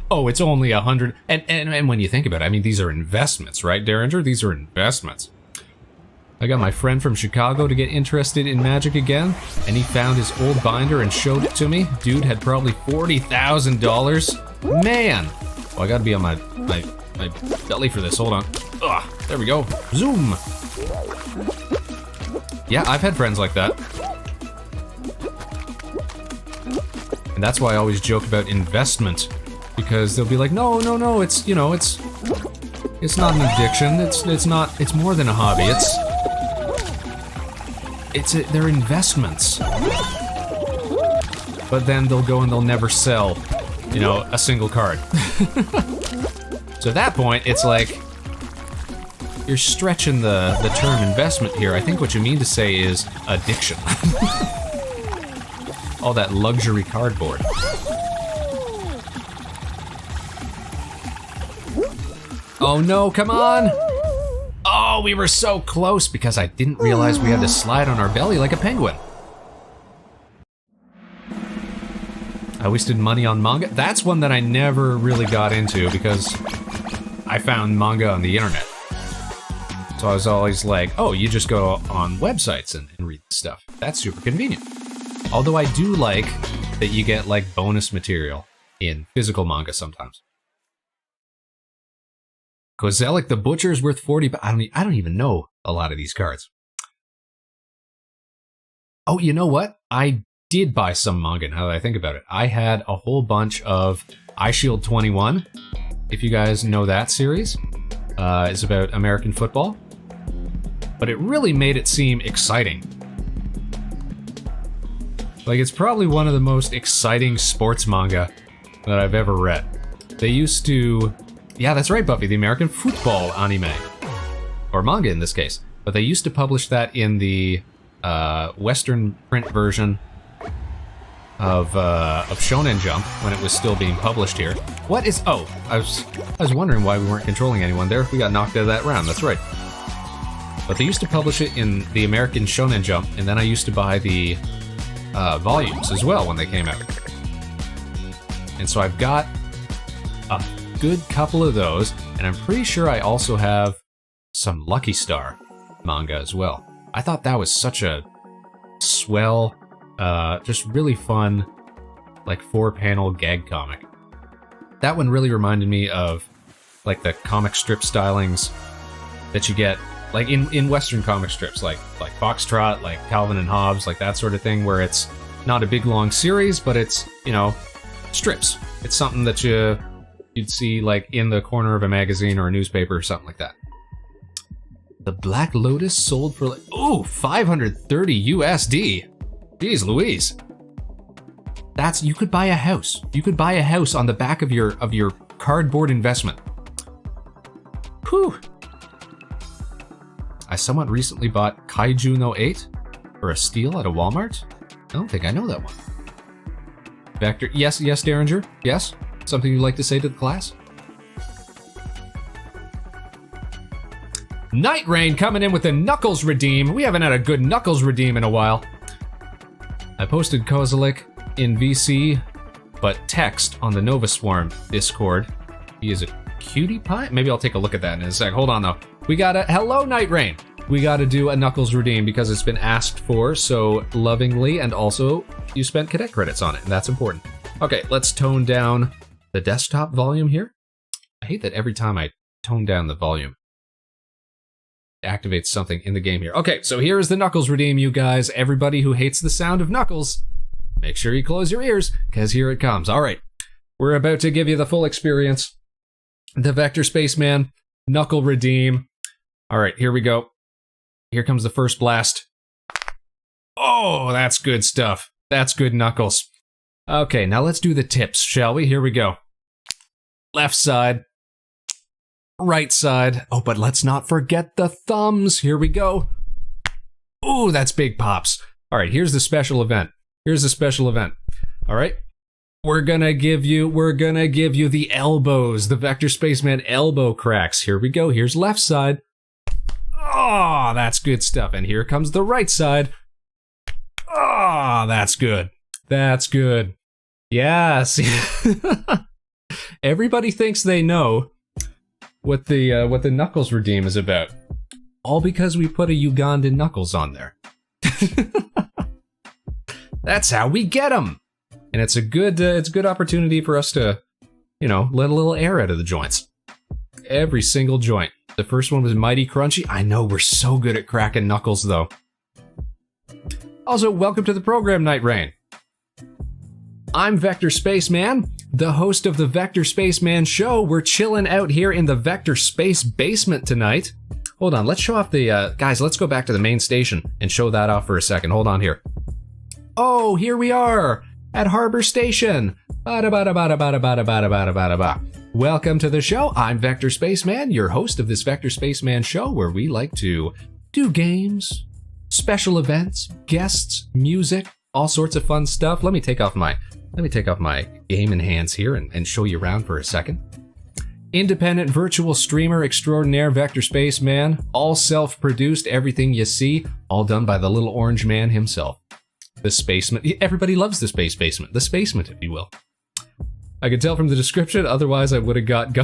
[SPEAKER 2] Oh, it's only 100. And when you think about it, I mean, these are investments, right, Derringer? These are investments. I got my friend from Chicago to get interested in Magic again, and he found his old binder and showed it to me. Dude had probably $40,000. Man! Oh, I gotta be on my belly for this. Hold on. Ugh, there we go. Zoom! Yeah, I've had friends like that. And that's why I always joke about investment. Because they'll be like, no, it's, you know, it's not an addiction. It's more than a hobby. They're investments. But then they'll go and they'll never sell, you know, a single card. So at that point, it's like, you're stretching the term investment here. I think what you mean to say is addiction. All that luxury cardboard. Oh no, come on! Oh, we were so close because I didn't realize we had to slide on our belly like a penguin. I wasted money on manga. That's one that I never really got into because I found manga on the internet. So I was always like, oh, you just go on websites and read stuff. That's super convenient. Although I do like that you get like bonus material in physical manga sometimes. Kozelic the Butcher is worth 40, but I don't even know a lot of these cards. Oh, you know what? I did buy some manga now that I think about it. I had a whole bunch of iShield 21, if you guys know that series. It's about American football. But it really made it seem exciting. Like, it's probably one of the most exciting sports manga that I've ever read. They used to... Yeah, that's right, Buffy, the American football anime. Or manga in this case. But they used to publish that in the Western print version of Shonen Jump when it was still being published here. What is... Oh, I was wondering why we weren't controlling anyone there. We got knocked out of that round, that's right. But they used to publish it in the American Shonen Jump, and then I used to buy the volumes as well when they came out. And so I've got a good couple of those, and I'm pretty sure I also have some Lucky Star manga as well. I thought that was such a swell, just really fun, like 4-panel gag comic. That one really reminded me of like the comic strip stylings that you get like in Western comic strips, like Foxtrot, like Calvin and Hobbes, like that sort of thing, where it's not a big long series, but it's, you know, strips. It's something that you'd see like in the corner of a magazine or a newspaper or something like that. The Black Lotus sold for like, ooh, 530 USD. Jeez Louise. That's, you could buy a house. You could buy a house on the back of your cardboard investment. Whew. I somewhat recently bought Kaiju no 8 for a steal at a Walmart. I don't think I know that one. Vector, yes, Derringer, yes? Something you'd like to say to the class? Night Rain coming in with a Knuckles redeem. We haven't had a good Knuckles redeem in a while. I posted Kozalik in VC, but text on the Nova Swarm Discord. He is a cutie pie? Maybe I'll take a look at that in a sec. Hold on though. We gotta, hello Night Rain. We gotta do a Knuckles redeem because it's been asked for so lovingly, and also you spent cadet credits on it, and that's important. Okay, let's tone down the desktop volume here. I hate that every time I tone down the volume, it activates something in the game here. Okay, so here is the Knuckles redeem, you guys. Everybody who hates the sound of Knuckles, make sure you close your ears, because here it comes. All right, we're about to give you the full experience. The Vector Spaceman Knuckle redeem. All right, here we go. Here comes the first blast. Oh, that's good stuff. That's good Knuckles. Okay, now let's do the tips, shall we? Here we go. Left side. Right side. Oh, but let's not forget the thumbs. Here we go. Ooh, that's big pops. All right, here's the special event. Here's the special event. All right. We're gonna give you the elbows, the Vector Spaceman elbow cracks. Here we go. Here's left side. Oh, that's good stuff. And here comes the right side. Oh, that's good. That's good. Yes. Everybody thinks they know what the Knuckles redeem is about. All because we put a Ugandan Knuckles on there. That's how we get them. And it's a good opportunity for us to, you know, let a little air out of the joints. Every single joint. The first one was mighty crunchy. I know, we're so good at cracking Knuckles though. Also, welcome to the program, Night Rain. I'm Vector Spaceman, the host of the Vector Spaceman Show. We're chilling out here in the Vector Space basement tonight. Hold on, let's show off the, guys, let's go back to the main station and show that off for a second. Hold on here. Oh, here we are at Harbor Station. Welcome to the show. I'm Vector Spaceman, your host of this Vector Spaceman Show, where we like to do games, special events, guests, music, all sorts of fun stuff. Let me take off my gaming hands here and show you around for a second. Independent virtual streamer extraordinaire Vector Spaceman, all self-produced, everything you see, all done by the little orange man himself. The Spaceman. Everybody loves the Space Basement. The Spaceman, if you will. I could tell from the description, otherwise I would have got.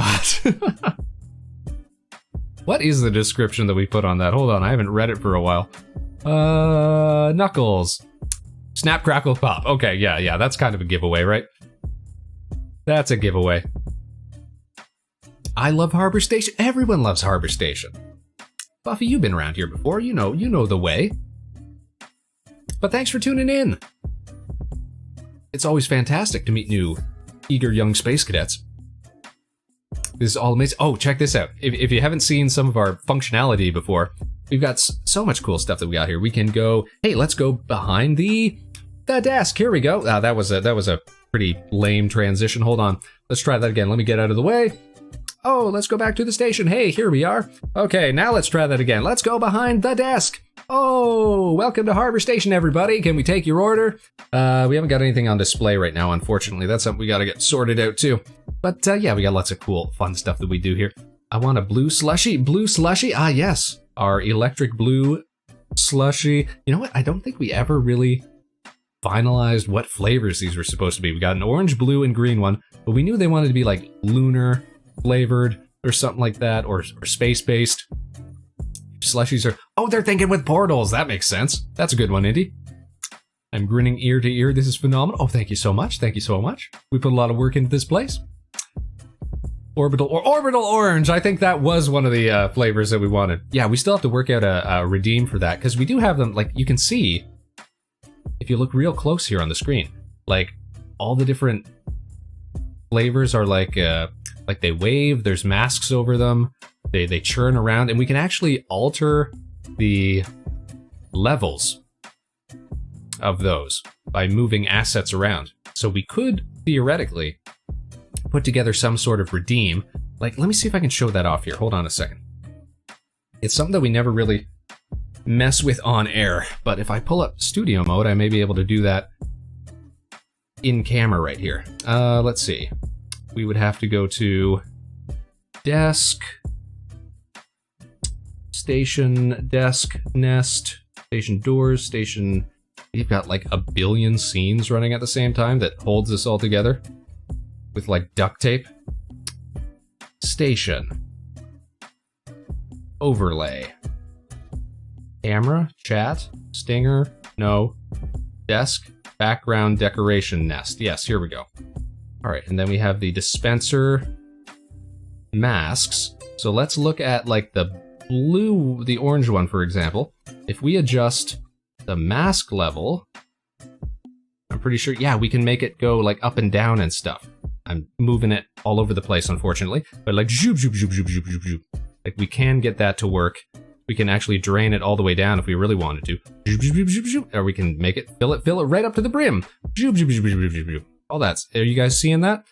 [SPEAKER 2] What is the description that we put on that? Hold on, I haven't read it for a while. Knuckles. Snap, crackle, pop. Okay, yeah, that's kind of a giveaway, right? That's a giveaway. I love Harbor Station. Everyone loves Harbor Station. Buffy, you've been around here before. You know the way. But thanks for tuning in. It's always fantastic to meet new, eager young space cadets. This is all amazing. Oh, check this out. If you haven't seen some of our functionality before, we've got so much cool stuff that we got here. We can go, hey, let's go behind the desk. Here we go. That was a pretty lame transition. Hold on. Let's try that again. Let me get out of the way. Oh, let's go back to the station. Hey, here we are. Okay, now let's try that again. Let's go behind the desk. Oh, welcome to Harbor Station, everybody. Can we take your order? We haven't got anything on display right now, unfortunately. That's something we got to get sorted out, too. But, yeah, we got lots of cool, fun stuff that we do here. I want a blue slushy. Blue slushy? Ah, yes. Our electric blue slushy. You know what? I don't think we ever really finalized what flavors these were supposed to be. We got an orange, blue, and green one, but we knew they wanted to be, like, lunar flavored or something like that, or space-based. Slushies are... Oh, they're thinking with portals. That makes sense. That's a good one, Indy. I'm grinning ear to ear. This is phenomenal. Oh, thank you so much. Thank you so much. We put a lot of work into this place. Orbital orange. I think that was one of the flavors that we wanted. Yeah, we still have to work out a redeem for that, because we do have them, like, you can see, if you look real close here on the screen, like, all the different flavors are like they wave, there's masks over them, they churn around, and we can actually alter the levels of those by moving assets around. So we could, theoretically, put together some sort of redeem. Like, let me see if I can show that off here. Hold on a second. It's something that we never really mess with on air, but if I pull up studio mode, I may be able to do that in camera right here. Let's see. We would have to go to desk, Station desk nest. Station doors. Station... You've got like a billion scenes running at the same time that holds this all together. With like duct tape. Station. Overlay. Camera. Chat. Stinger. No. Desk. Background decoration nest. Yes, here we go. Alright, and then we have the dispenser masks. So let's look at like the orange one, for example. If we adjust the mask level, I'm pretty sure, yeah, we can make it go like up and down and stuff. I'm moving it all over the place, unfortunately. But like zoop, zoop, zoop, zoop, zoop, zoop, zoop. Like we can get that to work. We can actually drain it all the way down if we really wanted to. Zoop, zoop, zoop, zoop, zoop. Or we can make it, fill it right up to the brim. Zoop, zoop, zoop, zoop, zoop, zoop. All that's, are you guys seeing that?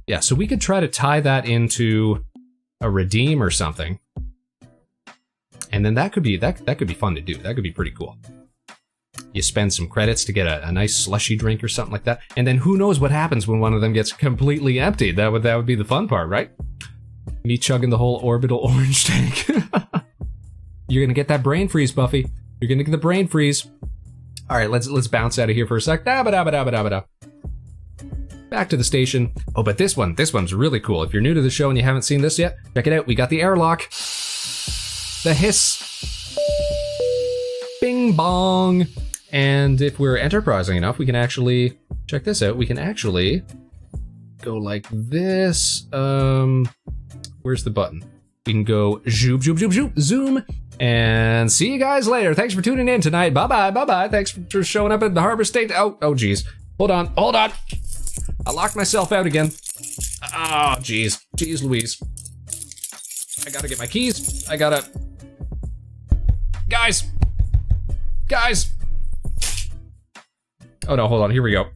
[SPEAKER 2] Yeah, so we could try to tie that into a redeem or something. And then that could be fun to do. That could be pretty cool. You spend some credits to get a nice slushy drink or something like that. And then who knows what happens when one of them gets completely emptied. That would be the fun part, right? Me chugging the whole orbital orange tank. You're gonna get that brain freeze, Buffy. You're gonna get the brain freeze. All right, let's bounce out of here for a sec. Back to the station. Oh, but this one's really cool. If you're new to the show and you haven't seen this yet, check it out. We got the airlock. The hiss. Bing bong. And if we're enterprising enough, we can actually, check this out, we can actually go like this. Where's the button? We can go zoom, zoom, zoom, zoom, zoom. And see you guys later. Thanks for tuning in tonight. Bye-bye, bye-bye. Thanks for showing up at the Harbor State. Oh, geez. Hold on. I locked myself out again. Oh, geez. Geez Louise. I gotta get my keys. Guys. Oh no, hold on, here we go.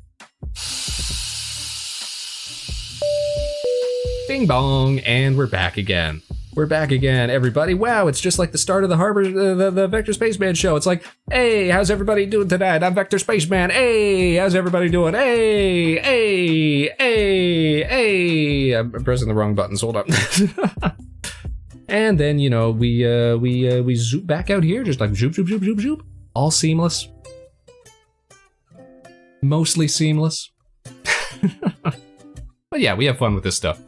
[SPEAKER 2] Bing bong, and we're back again. Everybody. Wow, it's just like the start of the Harbor, the Vector Spaceman show. It's like, hey, how's everybody doing tonight? I'm Vector Spaceman. Hey, how's everybody doing? Hey. I'm pressing the wrong buttons, hold up. And then, you know, we zoop back out here, just like zoop, zoop, zoop, zoop, zoop. All seamless. Mostly seamless. But yeah, we have fun with this stuff.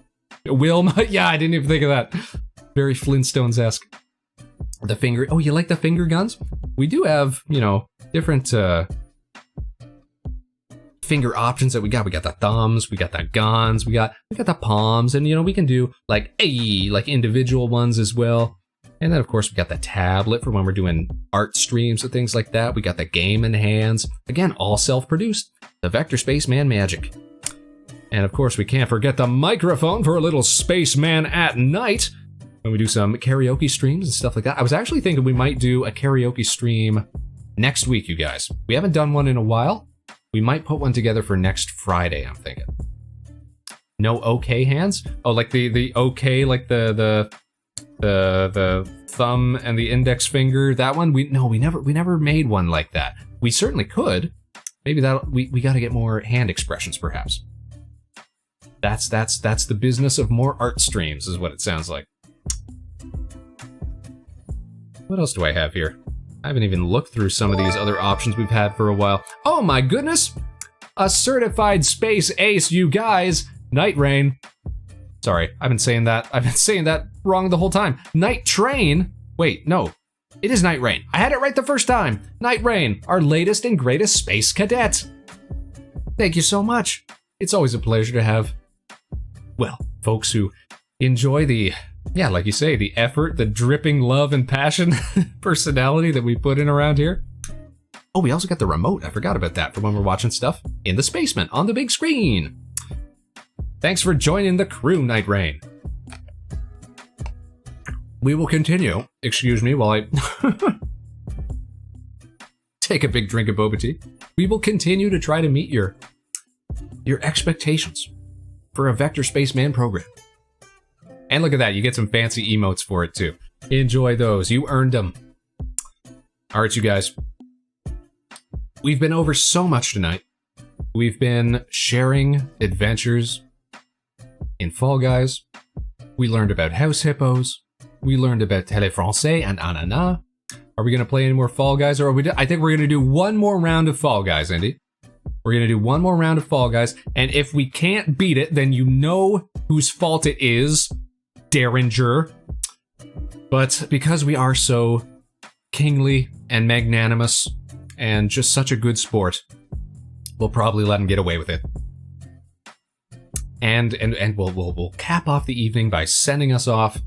[SPEAKER 2] Wilma, yeah, I didn't even think of that. Very Flintstones-esque. The finger, oh, you like the finger guns? We do have, you know, different finger options that we got. We got the thumbs, we got the guns, we got the palms, and you know, we can do like individual ones as well. And then of course we got the tablet for when we're doing art streams and things like that. We got the game in hands. Again, all self-produced. The Vector Spaceman magic. And of course we can't forget the microphone for a little Spaceman at night when we do some karaoke streams and stuff like that. I was actually thinking we might do a karaoke stream next week, you guys. We haven't done one in a while. We might put one together for next Friday, I'm thinking. No okay hands? Oh, like the okay, like the thumb and the index finger, that one? We never made one like that. We certainly could. Maybe that we got to get more hand expressions, perhaps. That's the business of more art streams, is what it sounds like. What else do I have here? I haven't even looked through some of these other options we've had for a while. Oh my goodness! A certified space ace, you guys! Night Rain. Sorry, I've been saying that wrong the whole time. Night Train? Wait, no. It is Night Rain. I had it right the first time. Night Rain, our latest and greatest space cadet. Thank you so much. It's always a pleasure to have, well, folks who enjoy the, yeah, like you say, the effort, the dripping love and passion personality that we put in around here. Oh, we also got the remote. I forgot about that for when we're watching stuff in the Spaceman on the big screen. Thanks for joining the crew, Night Rain. We will continue. Excuse me while I take a big drink of boba tea. We will continue to try to meet your expectations for a Vector Spaceman program. And look at that, you get some fancy emotes for it too. Enjoy those, you earned them. All right, you guys. We've been over so much tonight. We've been sharing adventures in Fall Guys. We learned about House Hippos. We learned about Télé Français and Ananas. Are we going to play any more Fall Guys? Or are we? I think we're going to do one more round of Fall Guys, Indy. We're going to do one more round of Fall Guys. And if we can't beat it, then you know whose fault it is, Derringer. But because we are so kingly and magnanimous and just such a good sport, we'll probably let him get away with it. And we'll cap off the evening by sending us off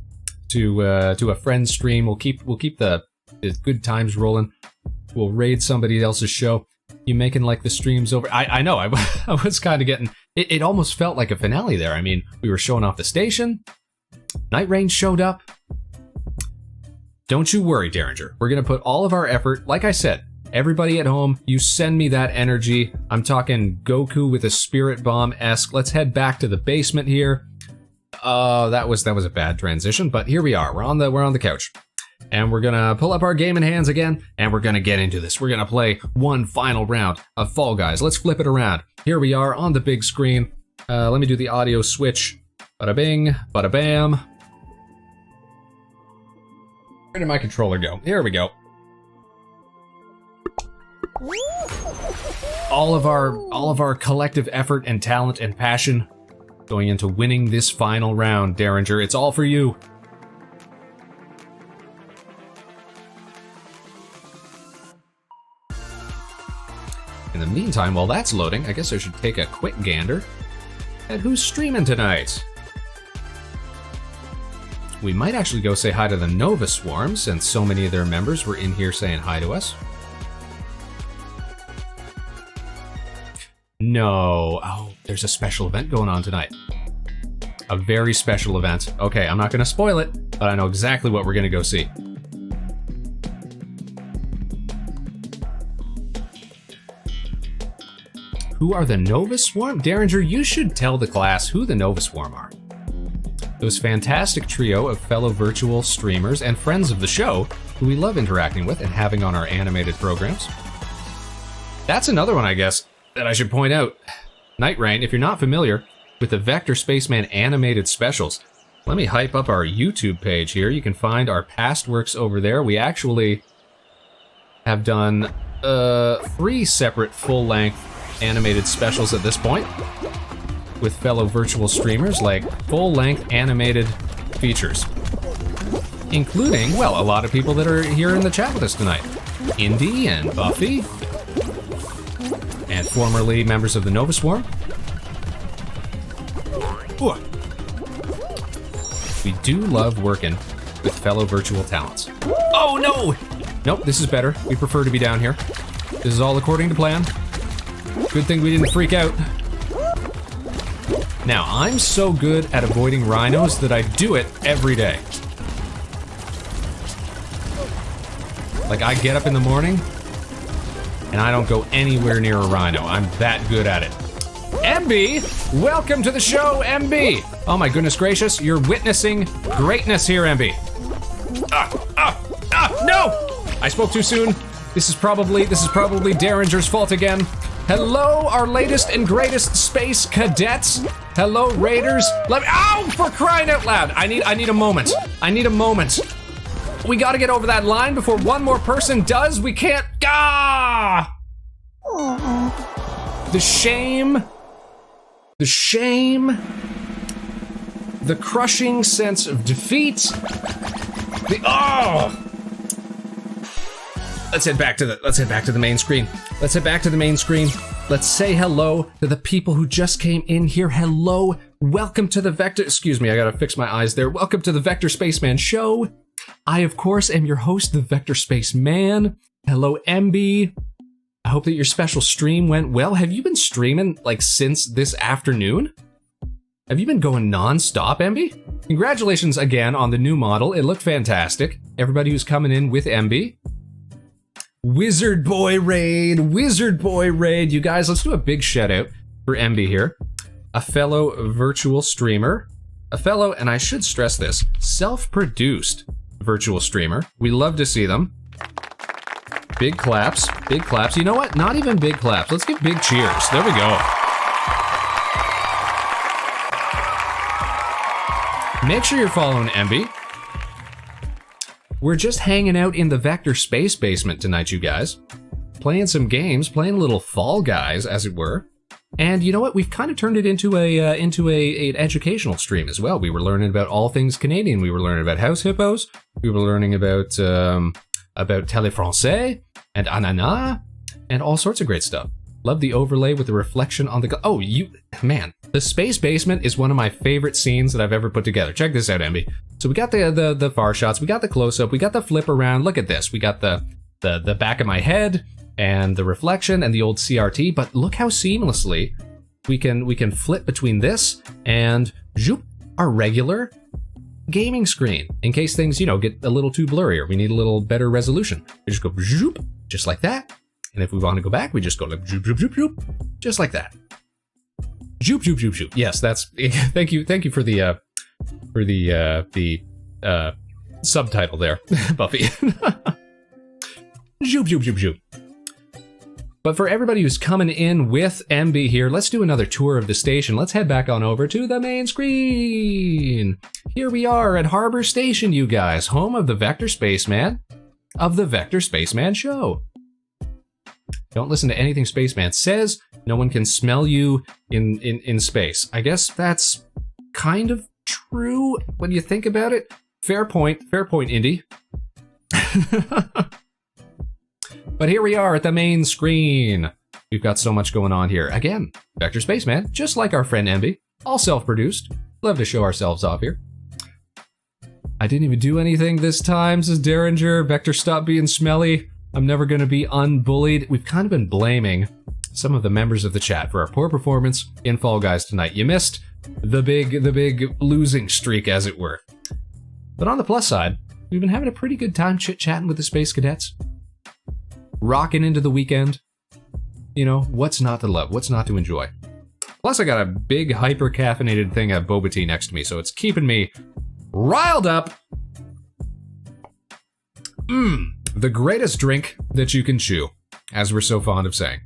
[SPEAKER 2] to a friend's stream. We'll keep the good times rolling. We'll raid somebody else's show. You making like the stream's over? I know. I was kind of getting. It almost felt like a finale there. I mean, we were showing off the station. Night Rain showed up. Don't you worry, Derringer. We're gonna put all of our effort. Like I said, everybody at home, you send me that energy. I'm talking Goku with a spirit bomb-esque. Let's head back to the basement here. That was a bad transition, but here we are. We're on the couch. And we're gonna pull up our gaming hands again, and we're gonna get into this. We're gonna play one final round of Fall Guys. Let's flip it around. Here we are on the big screen. Let me do the audio switch. Bada bing, bada bam. Where did my controller go? Here we go. All of our collective effort and talent and passion going into winning this final round, Derringer. It's all for you. In the meantime, while that's loading, I guess I should take a quick gander at who's streaming tonight. We might actually go say hi to the Nova Swarm, since so many of their members were in here saying hi to us. No. Oh, there's a special event going on tonight. A very special event. Okay, I'm not going to spoil it, but I know exactly what we're going to go see. Who are the Nova Swarm? Derringer, you should tell the class who the Nova Swarm are. Those fantastic trio of fellow virtual streamers and friends of the show who we love interacting with and having on our animated programs. That's another one, I guess, that I should point out. Night Rain, if you're not familiar with the Vector Spaceman animated specials, let me hype up our YouTube page here. You can find our past works over there. We actually have done 3 separate full-length animated specials at this point, with fellow virtual streamers, like full-length animated features. Including, well, a lot of people that are here in the chat with us tonight. Indy and Buffy, and formerly members of the Nova Swarm. Ooh. We do love working with fellow virtual talents. Oh no! Nope, this is better. We prefer to be down here. This is all according to plan. Good thing we didn't freak out. Now, I'm so good at avoiding rhinos that I do it every day. Like, I get up in the morning, and I don't go anywhere near a rhino. I'm that good at it. MB, welcome to the show, MB. Oh my goodness gracious, you're witnessing greatness here, MB. No! I spoke too soon. This is probably Derringer's fault again. Hello, our latest and greatest Space Cadets. Hello, Raiders. Let me, ow, for crying out loud. I need a moment. I need a moment. We gotta get over that line before one more person does. We can't, The shame, the crushing sense of defeat, Let's head back to the main screen. Let's head back to the main screen. Let's say hello to the people who just came in here. Hello, welcome to the Vector, excuse me, I gotta fix my eyes there. Welcome to the Vector Spaceman show. I, of course, am your host, the Vector Spaceman. Hello, MB. I hope that your special stream went well. Have you been streaming, like, since this afternoon? Have you been going non-stop, MB? Congratulations again on the new model. It looked fantastic. Everybody who's coming in with MB. Wizard Boy Raid. You guys, let's do a big shout out for MB here. A fellow virtual streamer. A fellow, and I should stress this, self-produced virtual streamer. We love to see them. Big claps. You know what? Not even big claps. Let's give big cheers. There we go. Make sure you're following MB. we're just hanging out in the Vector Space Basement tonight, you guys. Playing some games, playing a little Fall Guys, as it were. And you know what? We've kind of turned it into an educational stream as well. We were learning about all things Canadian. We were learning about House Hippos. We were learning about Télé-Français and Anana and all sorts of great stuff. Love the overlay with the reflection on the... man, the Space Basement is one of my favorite scenes that I've ever put together. Check this out, Emby. So we got the far shots, we got the close-up, we got the flip around. Look at this. We got the back of my head and the reflection and the old CRT, but look how seamlessly we can flip between this and zoop, our regular gaming screen in case things, get a little too blurry or we need a little better resolution. We just go zoop, just like that. And if we want to go back, we just go like zoop, zoop, zoop, zoop, just like that. Zoop, zoop, zoop, zoop. Yes, that's thank you for the subtitle there, Buffy. Zoop, zoop, zoop, zoop. But for everybody who's coming in with MB here, let's do another tour of the station. Let's head back on over to the main screen. Here we are at Harbor Station, you guys, home of the Vector Spaceman, of the Vector Spaceman show. Don't listen to anything Spaceman says. No one can smell you in space. I guess that's kind of true when you think about it. Fair point, Indy. But here we are at the main screen. We've got so much going on here. Again, Vector Spaceman, just like our friend Emby, all self-produced. Love to show ourselves off here. I didn't even do anything this time, says Derringer. Vector, stop being smelly. I'm never going to be unbullied. We've kind of been blaming some of the members of the chat for our poor performance in Fall Guys tonight. You missed the big losing streak, as it were. But on the plus side, we've been having a pretty good time chit-chatting with the Space Cadets. Rocking into the weekend. What's not to love? What's not to enjoy? Plus, I got a big hyper-caffeinated thing of boba tea next to me, so it's keeping me riled up. The greatest drink that you can chew, as we're so fond of saying.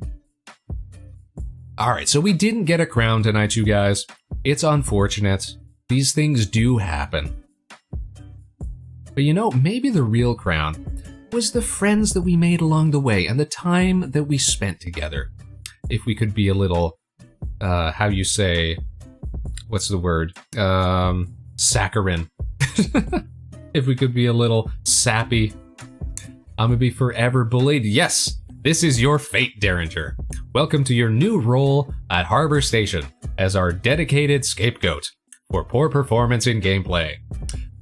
[SPEAKER 2] Alright, so we didn't get a crown tonight, you guys. It's unfortunate. These things do happen. But maybe the real crown was the friends that we made along the way and the time that we spent together. If we could be a little, what's the word? Saccharine. If we could be a little sappy. I'm gonna be forever bullied. Yes, this is your fate, Derringer. Welcome to your new role at Harbor Station as our dedicated scapegoat for poor performance in gameplay.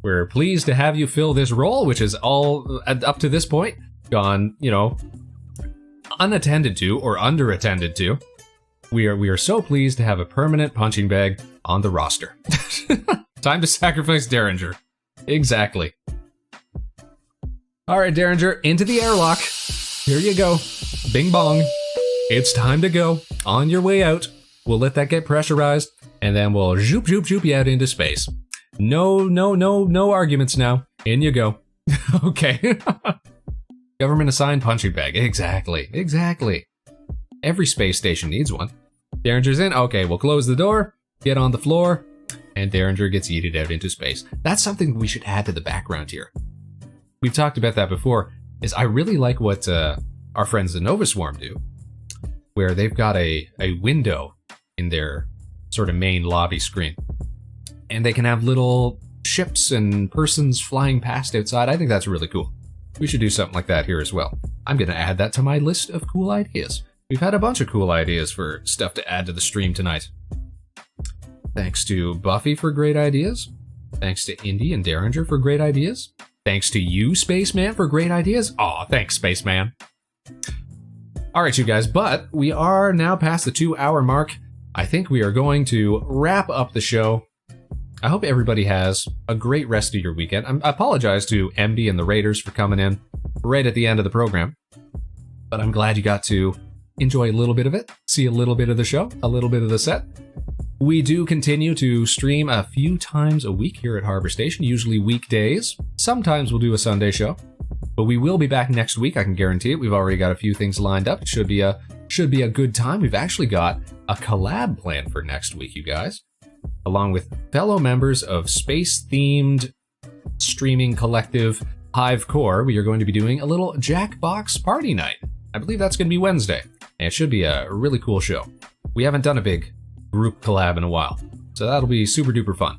[SPEAKER 2] We're pleased to have you fill this role, which is all, up to this point, gone, unattended to or underattended to. We are so pleased to have a permanent punching bag on the roster. Time to sacrifice Derringer. Exactly. All right, Derringer, into the airlock. Here you go. Bing bong. It's time to go. On your way out. We'll let that get pressurized, and then we'll zoop, zoop, zoop you out into space. No arguments now. In you go. Okay. Government assigned punching bag. Exactly. Every space station needs one. Derringer's in. Okay, we'll close the door, get on the floor, and Derringer gets yeeted out into space. That's something we should add to the background here. We've talked about that before, is I really like what our friends the Nova Swarm do, where they've got a window in their sort of main lobby screen. And they can have little ships and persons flying past outside. I think that's really cool. We should do something like that here as well. I'm going to add that to my list of cool ideas. We've had a bunch of cool ideas for stuff to add to the stream tonight. Thanks to Buffy for great ideas. Thanks to Indy and Derringer for great ideas. Thanks to you, Spaceman, for great ideas. Aw, thanks, Spaceman. Alright, you guys, but we are now past the 2-hour mark. I think we are going to wrap up the show. I hope everybody has a great rest of your weekend. I apologize to MD and the Raiders for coming in right at the end of the program, but I'm glad you got to enjoy a little bit of it, see a little bit of the show, a little bit of the set. We do continue to stream a few times a week here at Harbor Station, usually weekdays. Sometimes we'll do a Sunday show, but we will be back next week, I can guarantee it. We've already got a few things lined up. It should be a good time. We've actually got a collab planned for next week, you guys, along with fellow members of space-themed streaming collective Hive Core, we are going to be doing a little Jackbox party night. I believe that's going to be Wednesday, and it should be a really cool show. We haven't done a big group collab in a while, so that'll be super duper fun.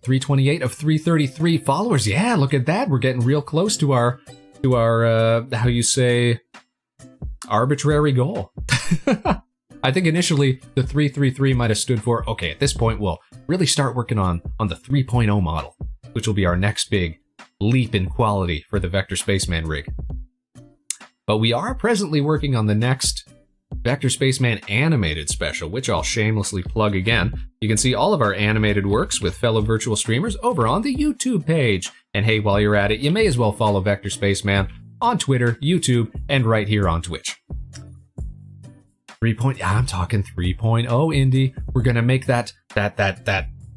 [SPEAKER 2] 328 of 333 followers. Yeah, look at that. We're getting real close to our how you say, arbitrary goal. I think initially the 333 might have stood for, okay, at this point we'll really start working on the 3.0 model, which will be our next big leap in quality for the Vector Spaceman rig. But we are presently working on the next Vector Spaceman animated special, which I'll shamelessly plug again. You can see all of our animated works with fellow virtual streamers over on the YouTube page. And hey, while you're at it, you may as well follow Vector Spaceman on Twitter, YouTube, and right here on Twitch. I'm talking 3.0, Indy. We're gonna make that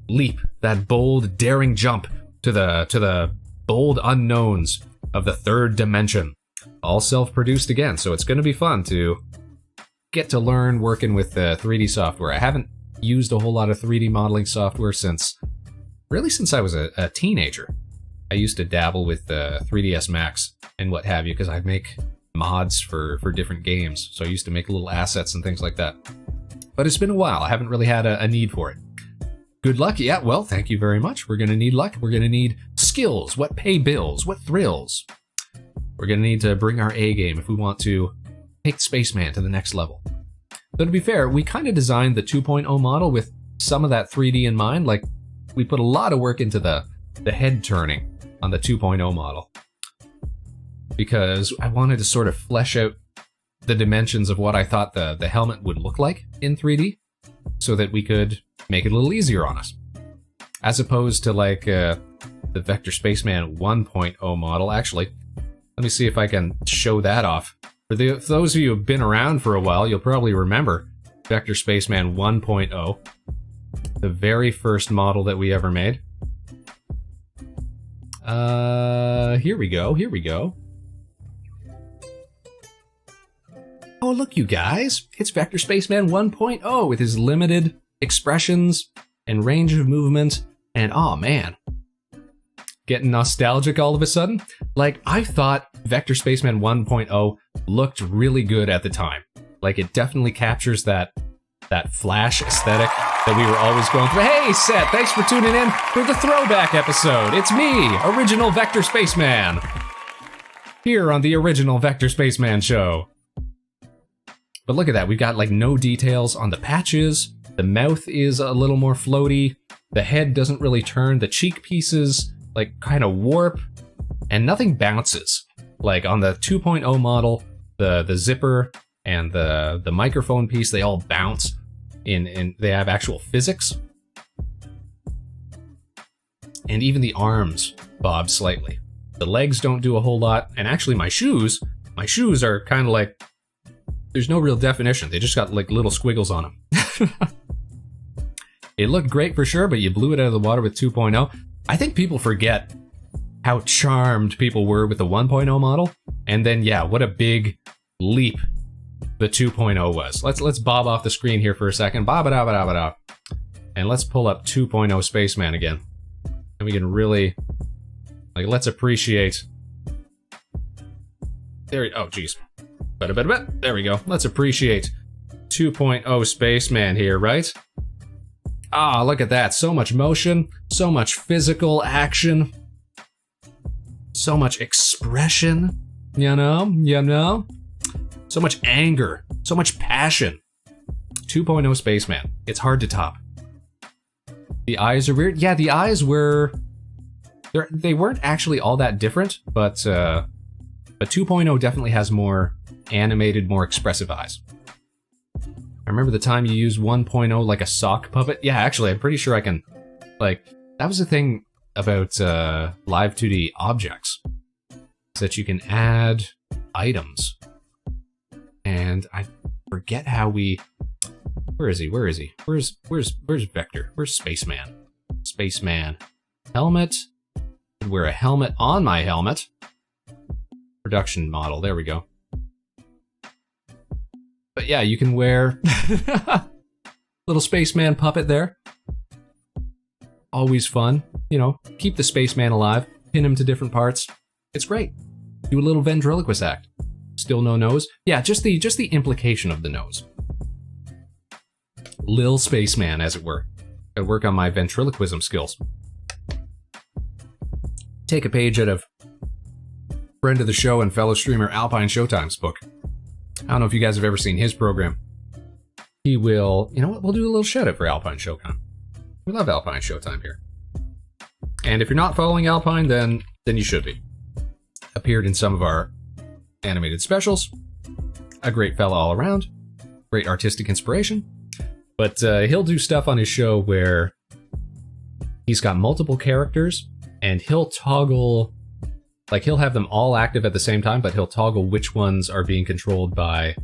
[SPEAKER 2] leap, that bold, daring jump to the bold unknowns of the third dimension. All self-produced again, so it's gonna be fun to get to learn working with 3D software. I haven't used a whole lot of 3D modeling software since I was a teenager. I used to dabble with 3ds Max and what have you, because I'd make mods for different games. So I used to make little assets and things like that. But it's been a while. I haven't really had a need for it. Good luck. Yeah, well, thank you very much. We're going to need luck. We're going to need skills. What pay bills? What thrills? We're going to need to bring our A game if we want to take Spaceman to the next level. Though to be fair, we kind of designed the 2.0 model with some of that 3D in mind. Like, we put a lot of work into the head turning on the 2.0 model, because I wanted to sort of flesh out the dimensions of what I thought the helmet would look like in 3D, so that we could make it a little easier on us. As opposed to like the Vector Spaceman 1.0 model. Actually, let me see if I can show that off. For those of you who've been around for a while, you'll probably remember Vector Spaceman 1.0, the very first model that we ever made. Here we go. Oh, look, you guys. It's Vector Spaceman 1.0 with his limited expressions and range of movement. And, oh, man. Getting nostalgic all of a sudden. Like, I thought Vector Spaceman 1.0 looked really good at the time. Like, it definitely captures that Flash aesthetic that we were always going through. Hey, Seth, thanks for tuning in for the throwback episode. It's me, original Vector Spaceman, here on the original Vector Spaceman show. But look at that, we've got like no details on the patches. The mouth is a little more floaty. The head doesn't really turn. The cheek pieces like kind of warp, and nothing bounces. Like on the 2.0 model, the zipper and the microphone piece, they all bounce. They have actual physics. And even the arms bob slightly. The legs don't do a whole lot, and actually my shoes are kind of like, there's no real definition. They just got like little squiggles on them. It looked great for sure, but you blew it out of the water with 2.0. I think people forget how charmed people were with the 1.0 model, and then yeah, what a big leap the 2.0 was. Let's bob off the screen here for a second. Bob-a-da-ba-da-ba-da. And let's pull up 2.0 Spaceman again. And we can really, like, let's appreciate. Oh, geez. There we go. Let's appreciate 2.0 Spaceman here, right? Ah, look at that. So much motion, so much physical action, so much expression, you know? So much anger, so much passion. 2.0 Spaceman. It's hard to top. The eyes are weird. Yeah, the eyes were... They weren't actually all that different, but 2.0 definitely has more animated, more expressive eyes. I remember the time you used 1.0 like a sock puppet. Yeah, actually, I'm pretty sure I can... Like, that was the thing about live 2D objects. Is that you can add items. And I forget how we... Where is he? Where's Vector? Where's Spaceman? Spaceman. Helmet. I'd wear a helmet on my helmet. Production model. There we go. But yeah, you can wear little Spaceman puppet there. Always fun. You know, keep the Spaceman alive. pin him to different parts. It's great. Do a little ventriloquist act. Still no nose? Yeah, just the implication of the nose. Lil Spaceman, as it were. Gotta work on my ventriloquism skills. Take a page out of friend of the show and fellow streamer Alpine Showtime's book. I don't know if you guys have ever seen his program. He will, you know what, we'll do a little shout out for Alpine Showtime. We love Alpine Showtime here. And if you're not following Alpine, then you should be. Appeared in some of our animated specials. A great fella all around. Great artistic inspiration. But he'll do stuff on his show where he's got multiple characters and he'll toggle, like he'll have them all active at the same time, but he'll toggle which ones are being controlled by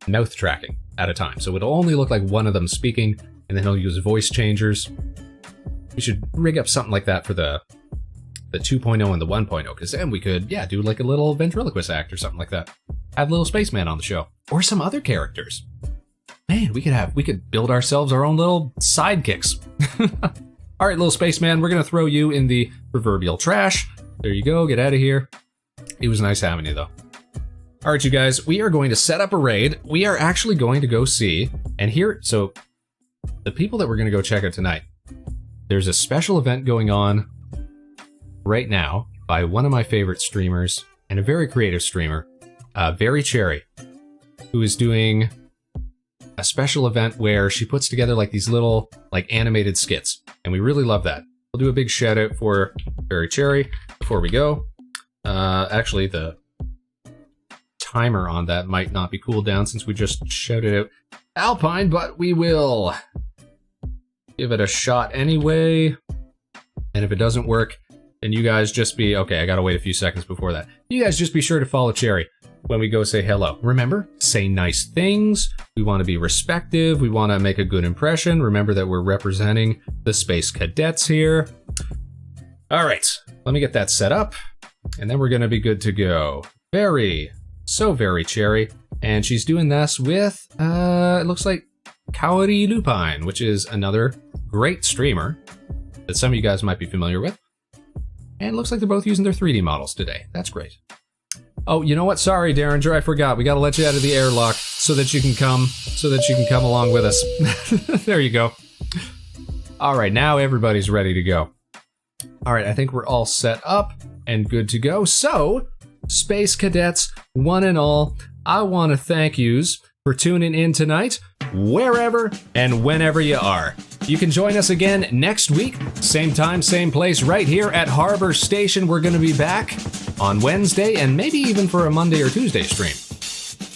[SPEAKER 2] mouth tracking at a time. So it'll only look like one of them speaking, and then he'll use voice changers. We should rig up something like that for the 2.0 and the 1.0, because then we could, yeah, do like a little ventriloquist act or something like that. Have little Spaceman on the show. Or some other characters. Man, we could build ourselves our own little sidekicks. All right, little Spaceman, we're going to throw you in the proverbial trash. There you go, get out of here. It was nice having you, though. All right, you guys, we are going to set up a raid. We are actually going to go see, and here, so the people that we're going to go check out tonight, there's a special event going on right now by one of my favorite streamers and a very creative streamer, Very Cherry, who is doing a special event where she puts together like these little like animated skits, and we really love that. We'll do a big shout out for Very Cherry before we go. Actually, the timer on that might not be cooled down since we just shouted out Alpine, but we will give it a shot anyway. And if it doesn't work, then you guys just be, okay, I gotta wait a few seconds before that. You guys just be sure to follow Cherry when we go say hello. Remember, say nice things. We want to be respectful. We want to make a good impression. Remember that we're representing the Space Cadets here. All right, let me get that set up, and then we're going to be good to go. Very Cherry. And she's doing this with, it looks like Kaori Lupine, which is another great streamer that some of you guys might be familiar with. And it looks like they're both using their 3D models today. That's great. Oh, you know what? Sorry, Derringer, I forgot. We got to let you out of the airlock so that you can come along with us. There you go. All right, now everybody's ready to go. All right, I think we're all set up and good to go. So, Space Cadets, one and all, I want to thank yous for tuning in tonight, wherever and whenever you are. You can join us again next week, same time, same place, right here at Harbor Station. We're going to be back on Wednesday and maybe even for a Monday or Tuesday stream.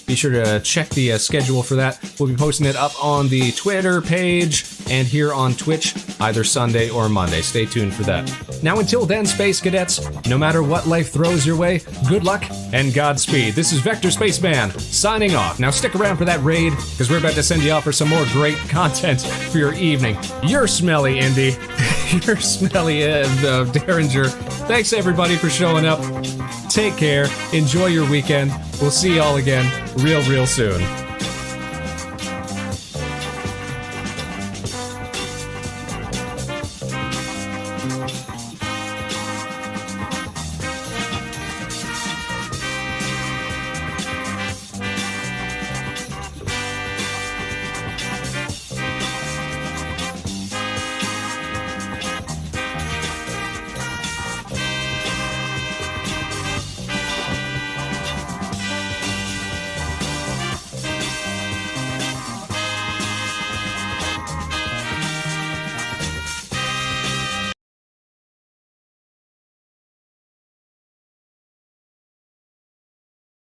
[SPEAKER 2] Be sure to check the schedule for that. We'll be posting it up on the Twitter page and here on Twitch either Sunday or Monday. Stay tuned for that. Now until then, Space Cadets, no matter what life throws your way, good luck and Godspeed. This is Vector Spaceman signing off. Now stick around for that raid because we're about to send you off for some more great content for your evening. You're smelly, Indy. You're smelly, Derringer. Thanks everybody for showing up. Take care. Enjoy your weekend. We'll see y'all again real soon.